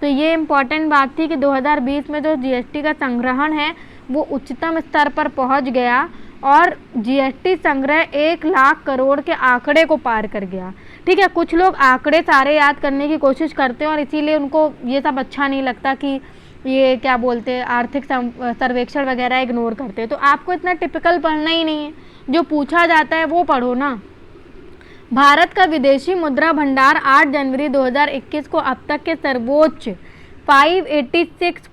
तो ये इम्पॉर्टेंट बात थी कि 2020 में जो जीएसटी का संग्रहण है वो उच्चतम स्तर पर पहुंच गया और जीएसटी संग्रह 1 लाख करोड़ के आंकड़े को पार कर गया। ठीक है, कुछ लोग आंकड़े सारे याद करने की कोशिश करते हैं और इसीलिए उनको ये सब अच्छा नहीं लगता कि ये क्या बोलते हैं आर्थिक सर्वेक्षण वगैरह इग्नोर करते हैं। तो आपको इतना टिपिकल पढ़ना ही नहीं है, जो पूछा जाता है वो पढ़ो ना। भारत का विदेशी मुद्रा भंडार 8 जनवरी 2021 को अब तक के सर्वोच्च 586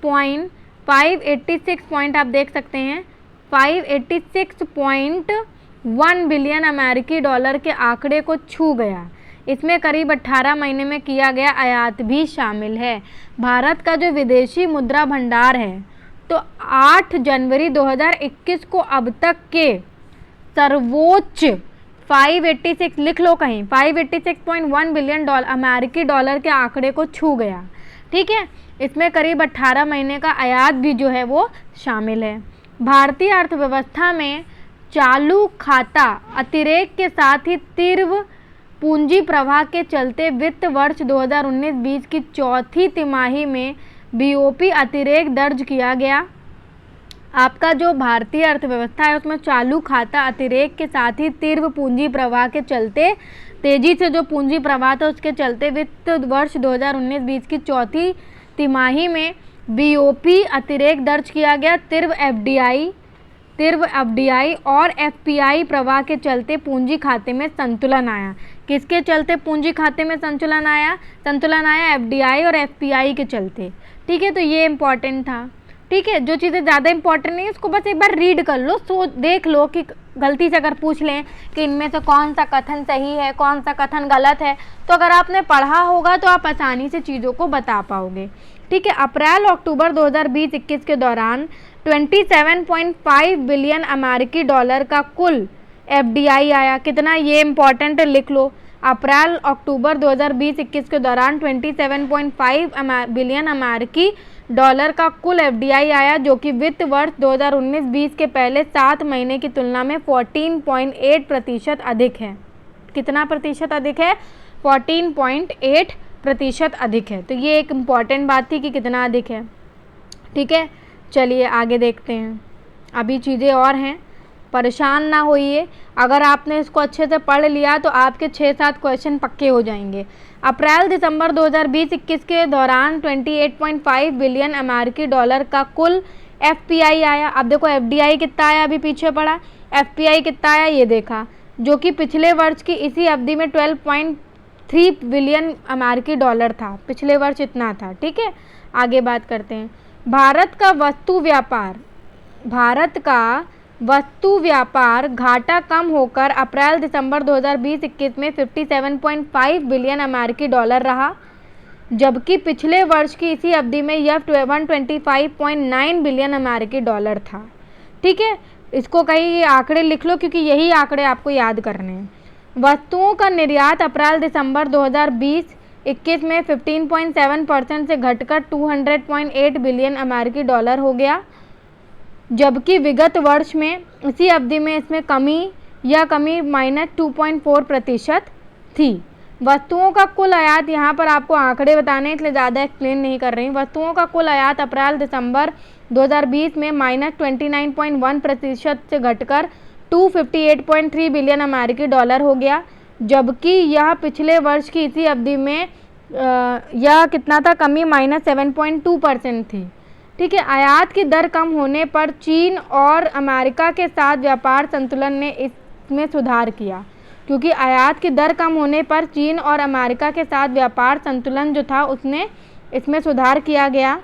पॉइंट आप देख सकते हैं 586.1 बिलियन अमेरिकी डॉलर के आंकड़े को छू गया। इसमें करीब 18 महीने में किया गया आयात भी शामिल है। भारत का जो विदेशी मुद्रा भंडार है तो 8 जनवरी 2021 को अब तक के सर्वोच्च 586 लिख लो कहीं 586.1 बिलियन अमेरिकी डॉलर के आंकड़े को छू गया। ठीक है, इसमें करीब 18 महीने का आयात भी जो है वो शामिल है। भारतीय अर्थव्यवस्था में चालू खाता अतिरेक के साथ ही तीव्र पूंजी प्रवाह के चलते वित्त वर्ष 2019-20 की चौथी तिमाही में बीओपी अतिरेक दर्ज किया गया। आपका जो भारतीय अर्थव्यवस्था है उसमें चालू खाता अतिरेक के साथ ही तीव्र पूंजी प्रवाह के चलते तेजी से जो पूंजी प्रवाह था उसके चलते वित्त वर्ष 2019-20 की चौथी तिमाही में बीओपी अतिरेक दर्ज किया गया। तीव्र एफडीआई और एफपीआई प्रवाह के चलते पूंजी खाते में संतुलन आया। किसके चलते पूंजी खाते में संतुलन आया? संतुलन आया एफडीआई और एफपीआई के चलते। ठीक है, तो ये इम्पॉर्टेंट था। ठीक है, जो चीज़ें ज़्यादा इंपॉर्टेंट नहीं है उसको बस एक बार रीड कर लो, देख लो कि गलती से अगर पूछ लें कि इनमें से कौन सा कथन सही है, कौन सा कथन गलत है, तो अगर आपने पढ़ा होगा तो आप आसानी से चीज़ों को बता पाओगे। ठीक है, अप्रैल अक्टूबर 2020-21 के दौरान 27.5 बिलियन अमेरिकी डॉलर का कुल एफडीआई आया। कितना? ये इम्पॉर्टेंट लिख लो। अप्रैल अक्टूबर 2020-21 के दौरान 27.5 बिलियन अमेरिकी डॉलर का कुल एफडीआई आया, जो कि वित्त वर्ष 2019-20 के पहले 7 महीने की तुलना में 14.8% अधिक है। कितना प्रतिशत अधिक है? 14.8% अधिक है। तो ये एक इम्पॉर्टेंट बात थी कि कितना अधिक है। ठीक है, चलिए आगे देखते हैं। अभी चीज़ें और हैं, परेशान ना होइए। अगर आपने इसको अच्छे से पढ़ लिया तो आपके 6-7 क्वेश्चन पक्के हो जाएंगे। अप्रैल दिसंबर 2020-21 के दौरान 28.5 बिलियन अमेरिकी डॉलर का कुल एफपीआई आया। अब देखो एफडीआई कितना आया, अभी पीछे पड़ा, एफपीआई कितना आया ये देखा, जो कि पिछले वर्ष की इसी अवधि में 12.3 बिलियन अमेरिकी डॉलर था। पिछले वर्ष इतना था। ठीक है, आगे बात करते हैं। भारत का वस्तु व्यापार घाटा कम होकर अप्रैल दिसंबर 2020-21 में 57.5 बिलियन अमेरिकी डॉलर रहा, जबकि पिछले वर्ष की इसी अवधि में यह 125.9 बिलियन अमेरिकी डॉलर था। ठीक है, इसको कहीं ये आंकड़े लिख लो क्योंकि यही आंकड़े आपको याद करने हैं। वस्तुओं का निर्यात अप्रैल दिसंबर 2020-21 में 15.7% से घटकर 200.8 बिलियन अमेरिकी डॉलर हो गया, जबकि विगत वर्ष में इसी अवधि में इसमें कमी -2.4% थी। वस्तुओं का कुल आयात, यहाँ पर आपको आंकड़े बताने इसलिए ज़्यादा एक्सप्लेन नहीं कर रही। वस्तुओं का कुल आयात अप्रैल दिसंबर 2020 में -29.1% से घटकर 258.3 बिलियन अमेरिकी डॉलर हो गया, जबकि यह पिछले वर्ष की इसी अवधि में यह कितना था? कमी -7.2% थी। ठीक है, आयात की दर कम होने पर चीन और अमेरिका के साथ व्यापार संतुलन ने इसमें सुधार किया, क्योंकि आयात की दर कम होने पर चीन और अमेरिका के साथ व्यापार संतुलन जो था उसने इसमें सुधार किया गया।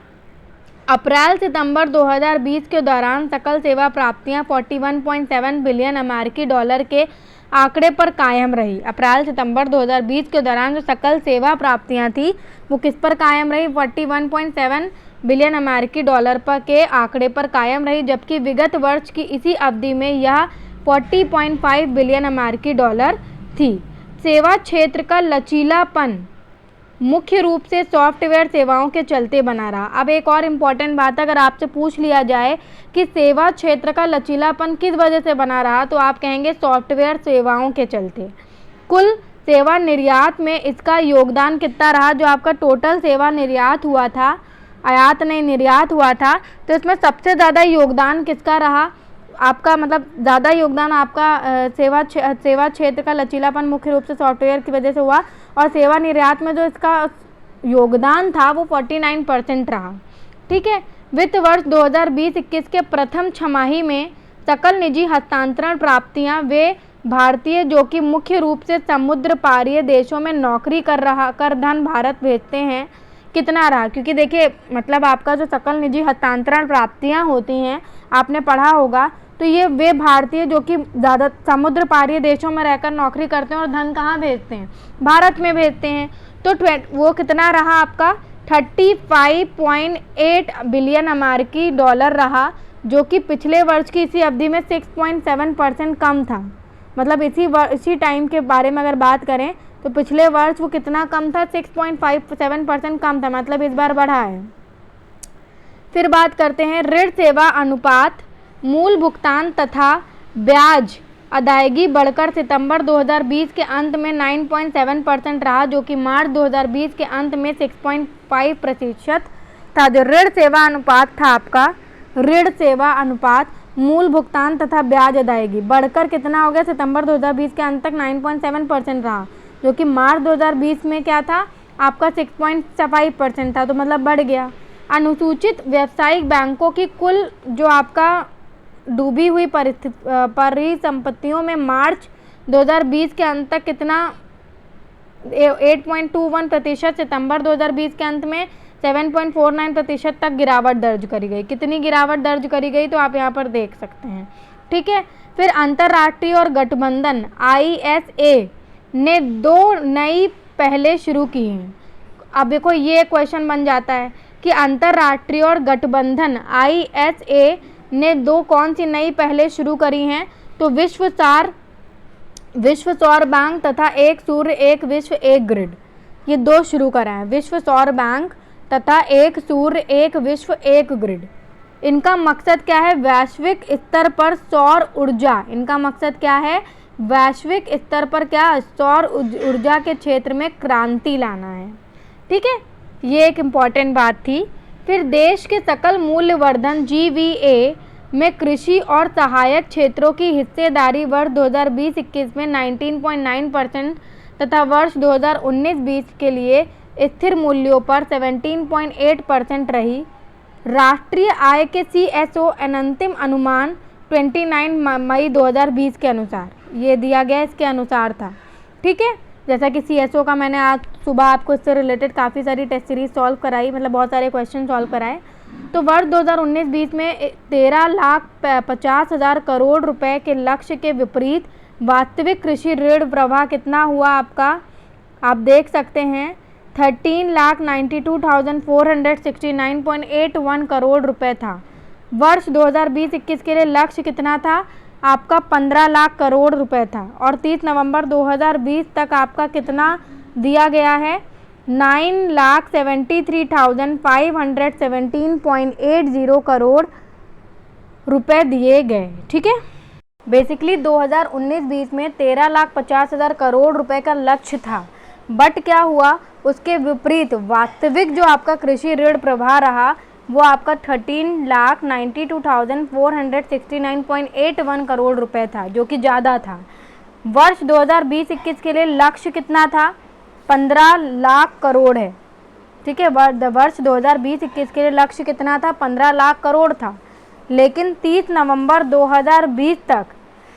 अप्रैल सितंबर 2020 के दौरान सकल सेवा प्राप्तियां 41.7 बिलियन अमेरिकी डॉलर के आंकड़े पर कायम रही। अप्रैल सितंबर 2020 के दौरान जो सकल सेवा प्राप्तियां थी वो किस पर कायम रही? 41.7 बिलियन अमेरिकी डॉलर पर के आंकड़े पर कायम रही, जबकि विगत वर्ष की इसी अवधि में यह 40.5 बिलियन अमेरिकी डॉलर थी। सेवा क्षेत्र का लचीलापन मुख्य रूप से सॉफ्टवेयर सेवाओं के चलते बना रहा। अब एक और इम्पॉर्टेंट बात, अगर आपसे पूछ लिया जाए कि सेवा क्षेत्र का लचीलापन किस वजह से बना रहा, तो आप कहेंगे सॉफ्टवेयर सेवाओं के चलते। कुल सेवा निर्यात में इसका योगदान कितना रहा? जो आपका टोटल सेवा निर्यात हुआ था, आयात नहीं निर्यात हुआ था, तो इसमें सबसे ज़्यादा योगदान किसका रहा? आपका मतलब ज़्यादा योगदान आपका सेवा क्षेत्र का लचीलापन मुख्य रूप से सॉफ्टवेयर की वजह से हुआ, और सेवा निर्यात में जो इसका योगदान था वो 49% रहा। ठीक है, वित्त वर्ष 2020-21 के प्रथम छमाही में सकल निजी हस्तांतरण प्राप्तियां वे भारतीय जो कि मुख्य रूप से समुद्र पारीय देशों में नौकरी कर धन भारत भेजते हैं, कितना रहा? क्योंकि देखिए मतलब आपका जो सकल निजी हस्तांतरण प्राप्तियां होती हैं आपने पढ़ा होगा, तो ये वे भारतीय जो कि ज़्यादा समुद्र पारीय देशों में रहकर नौकरी करते हैं और धन कहाँ भेजते हैं? भारत में भेजते हैं। तो वो कितना रहा आपका? 35.8 बिलियन अमेरिकी डॉलर रहा, जो कि पिछले वर्ष की इसी अवधि में 6.7% कम था। मतलब इसी टाइम के बारे में अगर बात करें तो पिछले वर्ष वो कितना कम था? 6.57% कम था, मतलब इस बार बढ़ा है। फिर बात करते हैं ऋण सेवा अनुपात, मूल भुगतान तथा ब्याज अदायगी बढ़कर सितंबर 2020 के अंत में 9.7% रहा, जो कि मार्च 2020 के अंत में 6.5% था। जो ऋण सेवा अनुपात था आपका, ऋण सेवा अनुपात मूल भुगतान तथा ब्याज अदायगी बढ़कर कितना हो गया? सितंबर 2020 के अंत तक 9.7% रहा, जो कि मार्च 2020 में क्या था आपका? 6.5% था, तो मतलब बढ़ गया। अनुसूचित व्यावसायिक बैंकों की कुल जो आपका डूबी हुई परिसंपत्तियों में मार्च 2020 के अंत तक कितना 8.21%, सितंबर 2020 के अंत में 7.49% तक गिरावट दर्ज करी गई। कितनी गिरावट दर्ज करी गई तो आप यहाँ पर देख सकते हैं। ठीक है, फिर अंतर्राष्ट्रीय और गठबंधन ISA ने 2 नई पहलें शुरू की हैं। अब देखो ये क्वेश्चन बन जाता है कि अंतर्राष्ट्रीय और गठबंधन ISA ने 2 कौन सी नई पहलें शुरू करी हैं, तो विश्व सौर बैंक तथा एक सूर्य एक विश्व एक ग्रिड, ये 2 शुरू करा है। विश्व सौर बैंक तथा एक सूर्य एक विश्व एक ग्रिड। इनका मकसद क्या है? वैश्विक स्तर पर सौर ऊर्जा, इनका मकसद क्या है? वैश्विक स्तर पर क्या सौर ऊर्जा के क्षेत्र में क्रांति लाना है। ठीक है, ये एक इम्पॉर्टेंट बात थी। फिर देश के सकल मूल्यवर्धन GVA में कृषि और सहायक क्षेत्रों की हिस्सेदारी वर्ष 2020-21 में 19.9% तथा वर्ष 2019-20 के लिए स्थिर मूल्यों पर 17.8% रही। राष्ट्रीय आय के CSO अंतिम अनुमान 29 मई 2020 के अनुसार ये दिया गया, इसके अनुसार था। ठीक है, जैसा कि CSO का मैंने आज सुबह आपको इससे रिलेटेड काफ़ी सारी टेस्ट सीरीज सॉल्व कराई, मतलब बहुत सारे क्वेश्चन सॉल्व कराए। तो वर्ष 2019-20 में 13,50,000 करोड़ रुपए के लक्ष्य के विपरीत वास्तविक कृषि ऋण प्रवाह कितना हुआ आपका? आप देख सकते हैं 13,92,469.81 करोड़ रुपए था। वर्ष 2020-21 के लिए लक्ष्य कितना था आपका? 15 लाख करोड़ रुपए था। और 30 नवंबर 2020 तक आपका कितना दिया गया है? 9,73,517.80 करोड़ रुपए दिए गए। ठीक है, बेसिकली 2019-20 में 13,50,000 करोड़ रुपए का लक्ष्य था, बट क्या हुआ? उसके विपरीत वास्तविक जो आपका कृषि ऋण प्रवाह रहा वो आपका 13,92,469.81 करोड़ रुपए था, जो कि ज़्यादा था। वर्ष 2020-21 के लिए लक्ष्य कितना था? 15 लाख करोड़ है। ठीक है, वर्ष 2020-21 के लिए लक्ष्य कितना था? 15 लाख करोड़ था। लेकिन 30 नवंबर 2020 तक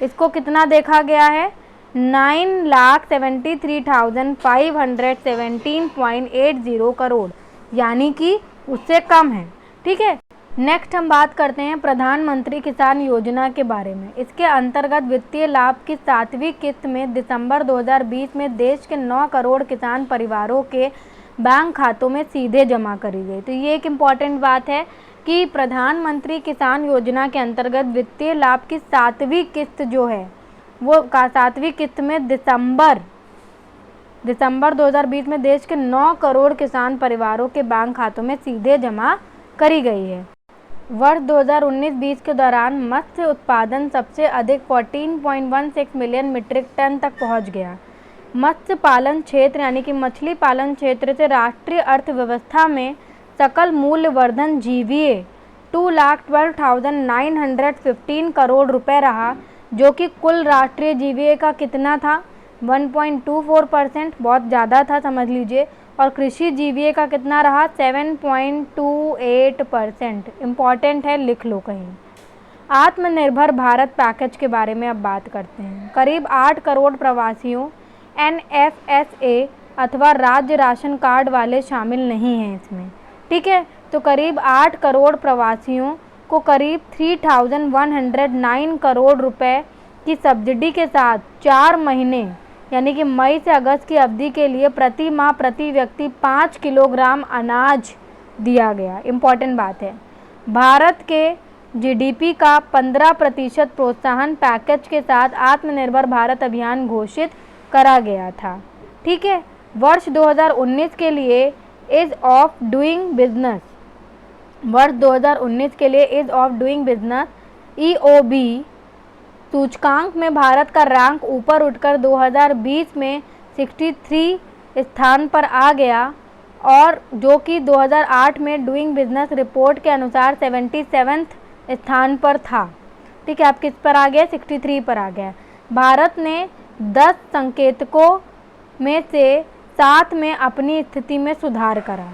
इसको कितना देखा गया है? 9,73,517.80 करोड़, यानी कि उससे कम है। ठीक है, नेक्स्ट हम बात करते हैं प्रधानमंत्री किसान योजना के बारे में। इसके अंतर्गत वित्तीय लाभ की 7वीं किस्त में दिसंबर 2020 में देश के 9 करोड़ किसान परिवारों के बैंक खातों में सीधे जमा करी गई। तो ये एक इम्पॉर्टेंट बात है कि प्रधानमंत्री किसान योजना के अंतर्गत वित्तीय लाभ की 7वीं किस्त जो है वो 7वीं किस्त में दिसंबर 2020 में देश के 9 करोड़ किसान परिवारों के बैंक खातों में सीधे जमा करी गई है। वर्ष 2019-20 के दौरान मत्स्य उत्पादन सबसे अधिक 14.16 मिलियन मीट्रिक टन तक पहुंच गया। मत्स्य पालन क्षेत्र यानी कि मछली पालन क्षेत्र से राष्ट्रीय अर्थव्यवस्था में सकल मूल्यवर्धन GVA 2,12,915 करोड़ रुपए रहा, जो कि कुल राष्ट्रीय GVA का कितना था? 1.24%, बहुत ज़्यादा था समझ लीजिए। और कृषि GVA का कितना रहा? 7.28%। इम्पॉर्टेंट है, लिख लो कहीं। आत्मनिर्भर भारत पैकेज के बारे में अब बात करते हैं। करीब 8 करोड़ प्रवासियों NFSA अथवा राज्य राशन कार्ड वाले शामिल नहीं हैं इसमें। ठीक है, तो करीब 8 करोड़ प्रवासियों को करीब 3,109 करोड़ रुपए की सब्सिडी के साथ 4 महीने यानी कि मई से अगस्त की अवधि के लिए प्रति माह प्रति व्यक्ति 5 किलोग्राम अनाज दिया गया। इम्पॉर्टेंट बात है। भारत के GDP का 15% प्रोत्साहन पैकेज के साथ आत्मनिर्भर भारत अभियान घोषित करा गया था। ठीक है, वर्ष 2019 के लिए ईज ऑफ डूइंग बिजनेस, वर्ष 2019 के लिए ease of doing business EOB सूचकांक में भारत का रैंक ऊपर उठकर 2020 में 63 स्थान पर आ गया, और जो कि 2008 में डूइंग बिजनेस रिपोर्ट के अनुसार 77वें स्थान पर था। ठीक है, आप किस पर आ गए? 63 पर आ गया। भारत ने 10 संकेतकों में से 7 में अपनी स्थिति में सुधार करा।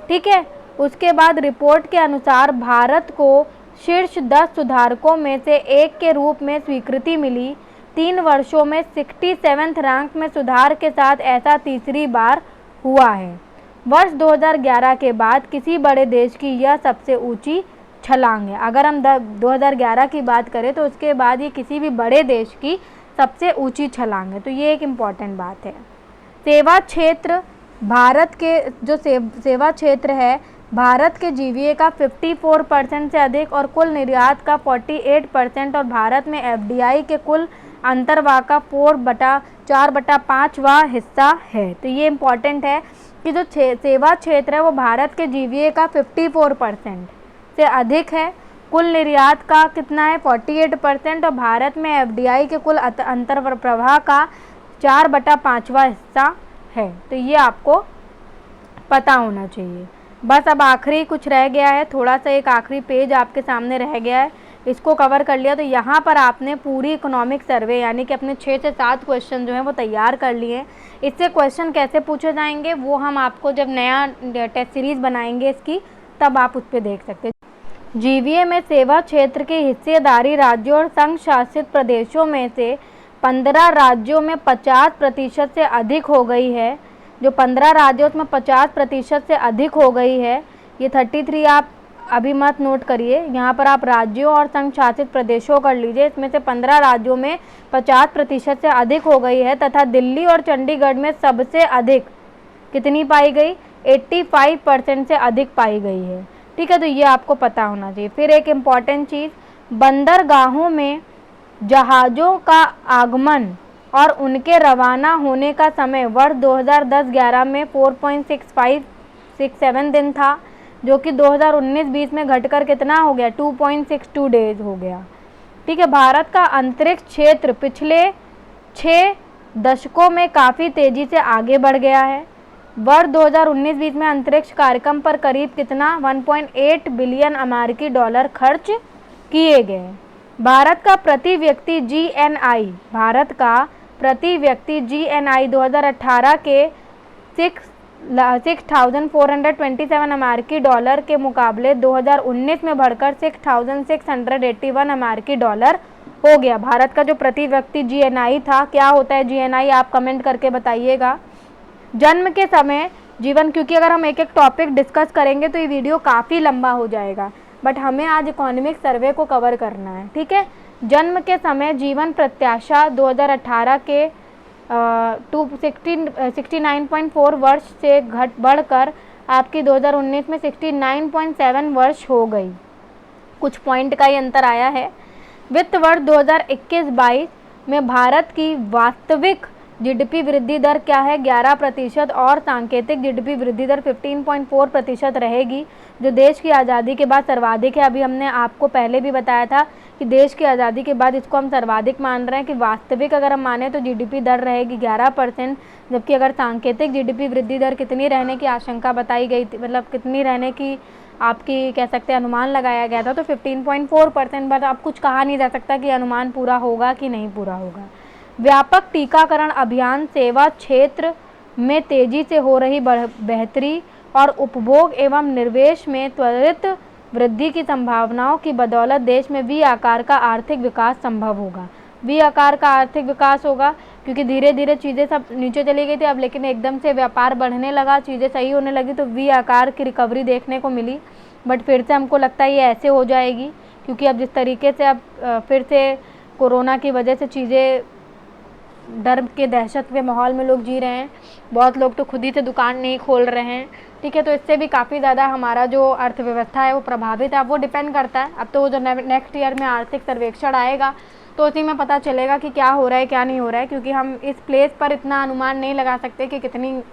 ठीक है, उसके बाद रिपोर्ट के अनुसार भारत को शीर्ष 10 सुधारकों में से एक के रूप में स्वीकृति मिली। 3 वर्षों में 67वें रैंक में सुधार के साथ ऐसा तीसरी बार हुआ है। वर्ष 2011 के बाद किसी बड़े देश की यह सबसे ऊंची छलांग है। अगर हम 2011 की बात करें तो उसके बाद ये किसी भी बड़े देश की सबसे ऊंची छलांग है, तो ये एक इम्पॉर्टेंट बात है। सेवा क्षेत्र, भारत के जो सेवा क्षेत्र है, भारत के जीवीए का 54% से अधिक और कुल निर्यात का 48% और भारत में एफडीआई के कुल अंतर्वाह का 4/5वां हिस्सा है। तो ये इम्पॉर्टेंट है कि जो सेवा क्षेत्र है वो भारत के जीवीए का 54% से अधिक है, कुल निर्यात का कितना है 48% और भारत में एफडीआई के कुल अंतर्प्रवाह का 4/5वां हिस्सा है। तो ये आपको पता होना चाहिए। बस अब आखिरी कुछ रह गया है, थोड़ा सा एक आखिरी पेज आपके सामने रह गया है, इसको कवर कर लिया तो यहाँ पर आपने पूरी इकोनॉमिक सर्वे यानी कि अपने 6 से 7 क्वेश्चन जो हैं वो तैयार कर लिए हैं। इससे क्वेश्चन कैसे पूछे जाएंगे वो हम आपको जब नया टेस्ट सीरीज़ बनाएंगे इसकी, तब आप उस पर देख सकते हैं। जीवीए में सेवा क्षेत्र की हिस्सेदारी राज्यों और संघ शासित प्रदेशों में से 15 राज्यों में 50% से अधिक हो गई है। जो 15 राज्यों में 50% से अधिक हो गई है, ये 33 आप अभी मत नोट करिए, यहाँ पर आप राज्यों और संघ शासित प्रदेशों कर लीजिए। इसमें से 15 राज्यों में 50% से अधिक हो गई है तथा दिल्ली और चंडीगढ़ में सबसे अधिक कितनी पाई गई, 85% से अधिक पाई गई है। ठीक है, तो ये आपको पता होना चाहिए। फिर एक इम्पॉर्टेंट चीज़, बंदरगाहों में जहाज़ों का आगमन और उनके रवाना होने का समय वर्ष 2010-11 में 4.6567 दिन था, जो कि 2019-20 में घटकर कितना हो गया 2.62 डेज हो गया। ठीक है, भारत का अंतरिक्ष क्षेत्र पिछले 6 दशकों में काफ़ी तेज़ी से आगे बढ़ गया है। वर्ष 2019-20 में अंतरिक्ष कार्यक्रम पर करीब कितना 1.8 बिलियन अमेरिकी डॉलर खर्च किए गए। भारत का प्रति व्यक्ति जीएनआई 2018 के 6,427 अमेरिकी डॉलर के मुकाबले 2019 में बढ़कर 6,681 अमेरिकी डॉलर हो गया। भारत का जो प्रति व्यक्ति जीएनआई था, क्या होता है जीएनआई आप कमेंट करके बताइएगा। जन्म के समय जीवन, क्योंकि अगर हम एक एक टॉपिक डिस्कस करेंगे तो ये वीडियो काफ़ी लंबा हो जाएगा, बट हमें आज इकोनॉमिक सर्वे को कवर करना है। ठीक है, जन्म के समय जीवन प्रत्याशा 2018 के 69.4 वर्ष से बढ़कर आपकी 2019 में 69.7 वर्ष हो गई। कुछ पॉइंट का ही अंतर आया है। वित्त वर्ष 2021-22 में भारत की वास्तविक जीडीपी वृद्धि दर क्या है 11% और सांकेतिक जीडीपी वृद्धि दर 15.4% रहेगी, जो देश की आज़ादी के बाद सर्वाधिक है। अभी हमने आपको पहले भी बताया था कि देश की आज़ादी के बाद इसको हम सर्वाधिक मान रहे हैं कि वास्तविक अगर हम माने तो जीडीपी दर रहेगी 11%, जबकि अगर सांकेतिक जीडीपी वृद्धि दर कितनी रहने की आशंका बताई गई थी, मतलब कितनी रहने की आपकी कह सकते हैं अनुमान लगाया गया था, तो 15.4%। बट अब कुछ कहा नहीं जा सकता कि अनुमान पूरा होगा कि नहीं पूरा होगा। व्यापक टीकाकरण अभियान, सेवा क्षेत्र में तेजी से हो रही बेहतरी और उपभोग एवं निवेश में त्वरित वृद्धि की संभावनाओं की बदौलत देश में वी आकार का आर्थिक विकास संभव होगा। वी आकार का आर्थिक विकास होगा क्योंकि धीरे धीरे चीज़ें सब नीचे चली गई थी, अब लेकिन एकदम से व्यापार बढ़ने लगा, चीज़ें सही होने लगी तो वी आकार की रिकवरी देखने को मिली। बट फिर से हमको लगता है ये ऐसे हो जाएगी क्योंकि अब जिस तरीके से अब फिर से कोरोना की वजह से चीज़ें डर के दहशत के माहौल में लोग जी रहे हैं, बहुत लोग तो खुद ही से दुकान नहीं खोल रहे हैं। ठीक है, तो इससे भी काफ़ी ज़्यादा हमारा जो अर्थव्यवस्था है वो प्रभावित है। अब वो डिपेंड करता है, अब तो वो जो नेक्स्ट ईयर में आर्थिक सर्वेक्षण आएगा तो उसी में पता चलेगा कि क्या हो रहा है क्या नहीं हो रहा है, क्योंकि हम इस प्लेस पर इतना अनुमान नहीं लगा सकते कि कितनी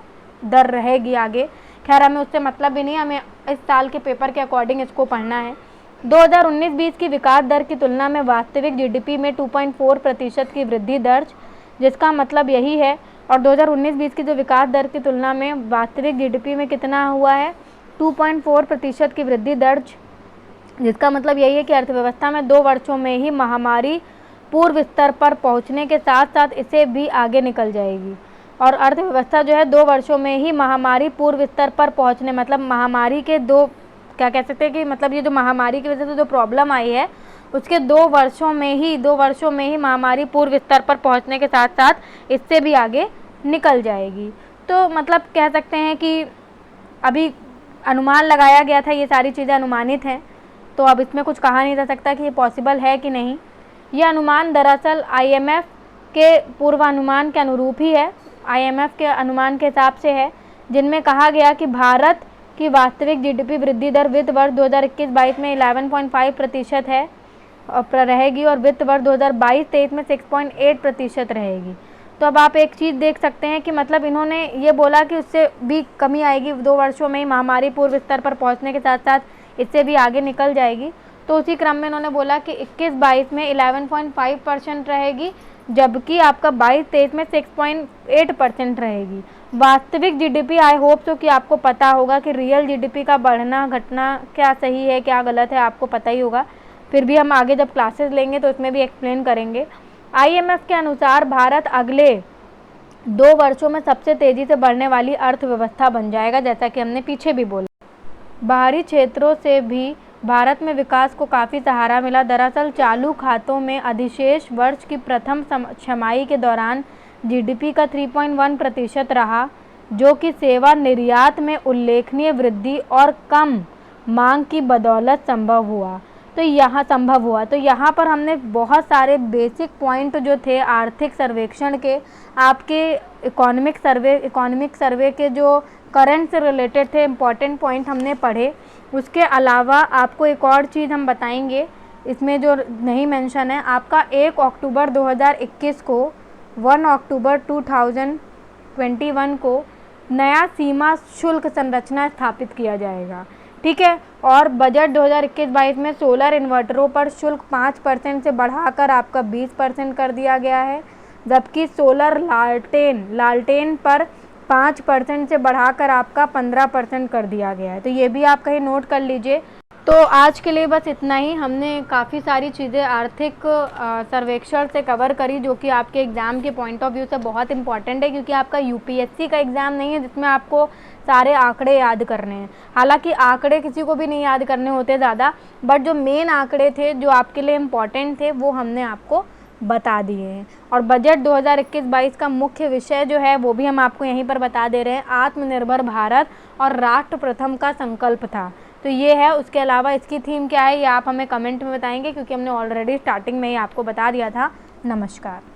दर रहेगी आगे। खैर हमें उससे मतलब भी नहीं, हमें इस साल के पेपर के अकॉर्डिंग इसको पढ़ना है। 2019-20 की विकास दर की तुलना में वास्तविक जीडीपी में 2.4% की वृद्धि दर्ज, जिसका मतलब यही है, और 2019-20 की जो विकास दर की तुलना में वास्तविक जीडीपी में कितना हुआ है 2.4% की वृद्धि दर्ज, जिसका मतलब यही है कि अर्थव्यवस्था में 2 वर्षों में ही महामारी पूर्व स्तर पर पहुंचने के साथ साथ इसे भी आगे निकल जाएगी। और अर्थव्यवस्था जो है 2 वर्षों में ही महामारी पूर्व स्तर पर पहुंचने, मतलब महामारी के 2 क्या कह सकते हैं कि मतलब ये जो महामारी की वजह से जो प्रॉब्लम आई है उसके 2 वर्षों में ही महामारी पूर्व स्तर पर पहुंचने के साथ साथ इससे भी आगे निकल जाएगी। तो मतलब कह सकते हैं कि अभी अनुमान लगाया गया था, ये सारी चीज़ें अनुमानित हैं, तो अब इसमें कुछ कहा नहीं जा सकता कि ये पॉसिबल है कि नहीं। ये अनुमान दरअसल IMF के पूर्वानुमान के अनुरूप ही है, IMF के अनुमान के हिसाब से है, जिनमें कहा गया कि भारत की वास्तविक GDP वृद्धि दर वित्त वर्ष 2021-22 में 11.5% है रहेगी और वित्त वर्ष 2022-23 में 6.8% रहेगी। तो अब आप एक चीज़ देख सकते हैं कि मतलब इन्होंने ये बोला कि उससे भी कमी आएगी, 2 वर्षों में ही महामारी पूर्व स्तर पर पहुंचने के साथ साथ इससे भी आगे निकल जाएगी। तो उसी क्रम में इन्होंने बोला कि 21-22 में 11.5% रहेगी, जबकि आपका 22-23 में 6.8% रहेगी। वास्तविक GDP आई होप सो कि आपको पता होगा कि रियल GDP का बढ़ना घटना क्या सही है क्या गलत है, आपको पता ही होगा। फिर भी हम आगे जब क्लासेस लेंगे तो इसमें भी एक्सप्लेन करेंगे। IMF के अनुसार भारत अगले 2 वर्षों में सबसे तेज़ी से बढ़ने वाली अर्थव्यवस्था बन जाएगा, जैसा कि हमने पीछे भी बोला। बाहरी क्षेत्रों से भी भारत में विकास को काफ़ी सहारा मिला। दरअसल चालू खातों में अधिशेष वर्ष की प्रथम छमाही के दौरान GDP का 3.1% रहा, जो कि सेवा निर्यात में उल्लेखनीय वृद्धि और कम मांग की बदौलत संभव हुआ। तो यहाँ पर हमने बहुत सारे बेसिक पॉइंट जो थे आर्थिक सर्वेक्षण के, आपके इकोनॉमिक सर्वे के जो करंट से रिलेटेड थे इम्पॉर्टेंट पॉइंट हमने पढ़े। उसके अलावा आपको एक और चीज़ हम बताएंगे, इसमें जो नहीं मेंशन है, आपका 1 अक्टूबर 2021 को 1 अक्टूबर 2021 को नया सीमा शुल्क संरचना स्थापित किया जाएगा, ठीक है। और बजट 2021-22 में सोलर इन्वर्टरों पर शुल्क 5% से बढ़ाकर आपका 20% कर दिया गया है, जबकि सोलर लालटेन पर 5% से बढ़ाकर आपका 15% कर दिया गया है। तो ये भी आप कहीं नोट कर लीजिए। तो आज के लिए बस इतना ही। हमने काफ़ी सारी चीज़ें आर्थिक सर्वेक्षण से कवर करी, जो कि आपके एग्ज़ाम के पॉइंट ऑफ व्यू से बहुत इंपॉर्टेंट है, क्योंकि आपका UPSC का एग्ज़ाम नहीं है जिसमें आपको सारे आंकड़े याद करने हैं। हालांकि आंकड़े किसी को भी नहीं याद करने होते ज़्यादा, बट जो मेन आंकड़े थे जो आपके लिए इम्पॉर्टेंट थे वो हमने आपको बता दिए हैं। और बजट 2021-22 का मुख्य विषय जो है वो भी हम आपको यहीं पर बता दे रहे हैं, आत्मनिर्भर भारत और राष्ट्र प्रथम का संकल्प था। तो ये है। उसके अलावा इसकी थीम क्या है ये आप हमें कमेंट में बताएंगे, क्योंकि हमने ऑलरेडी स्टार्टिंग में ही आपको बता दिया था। नमस्कार।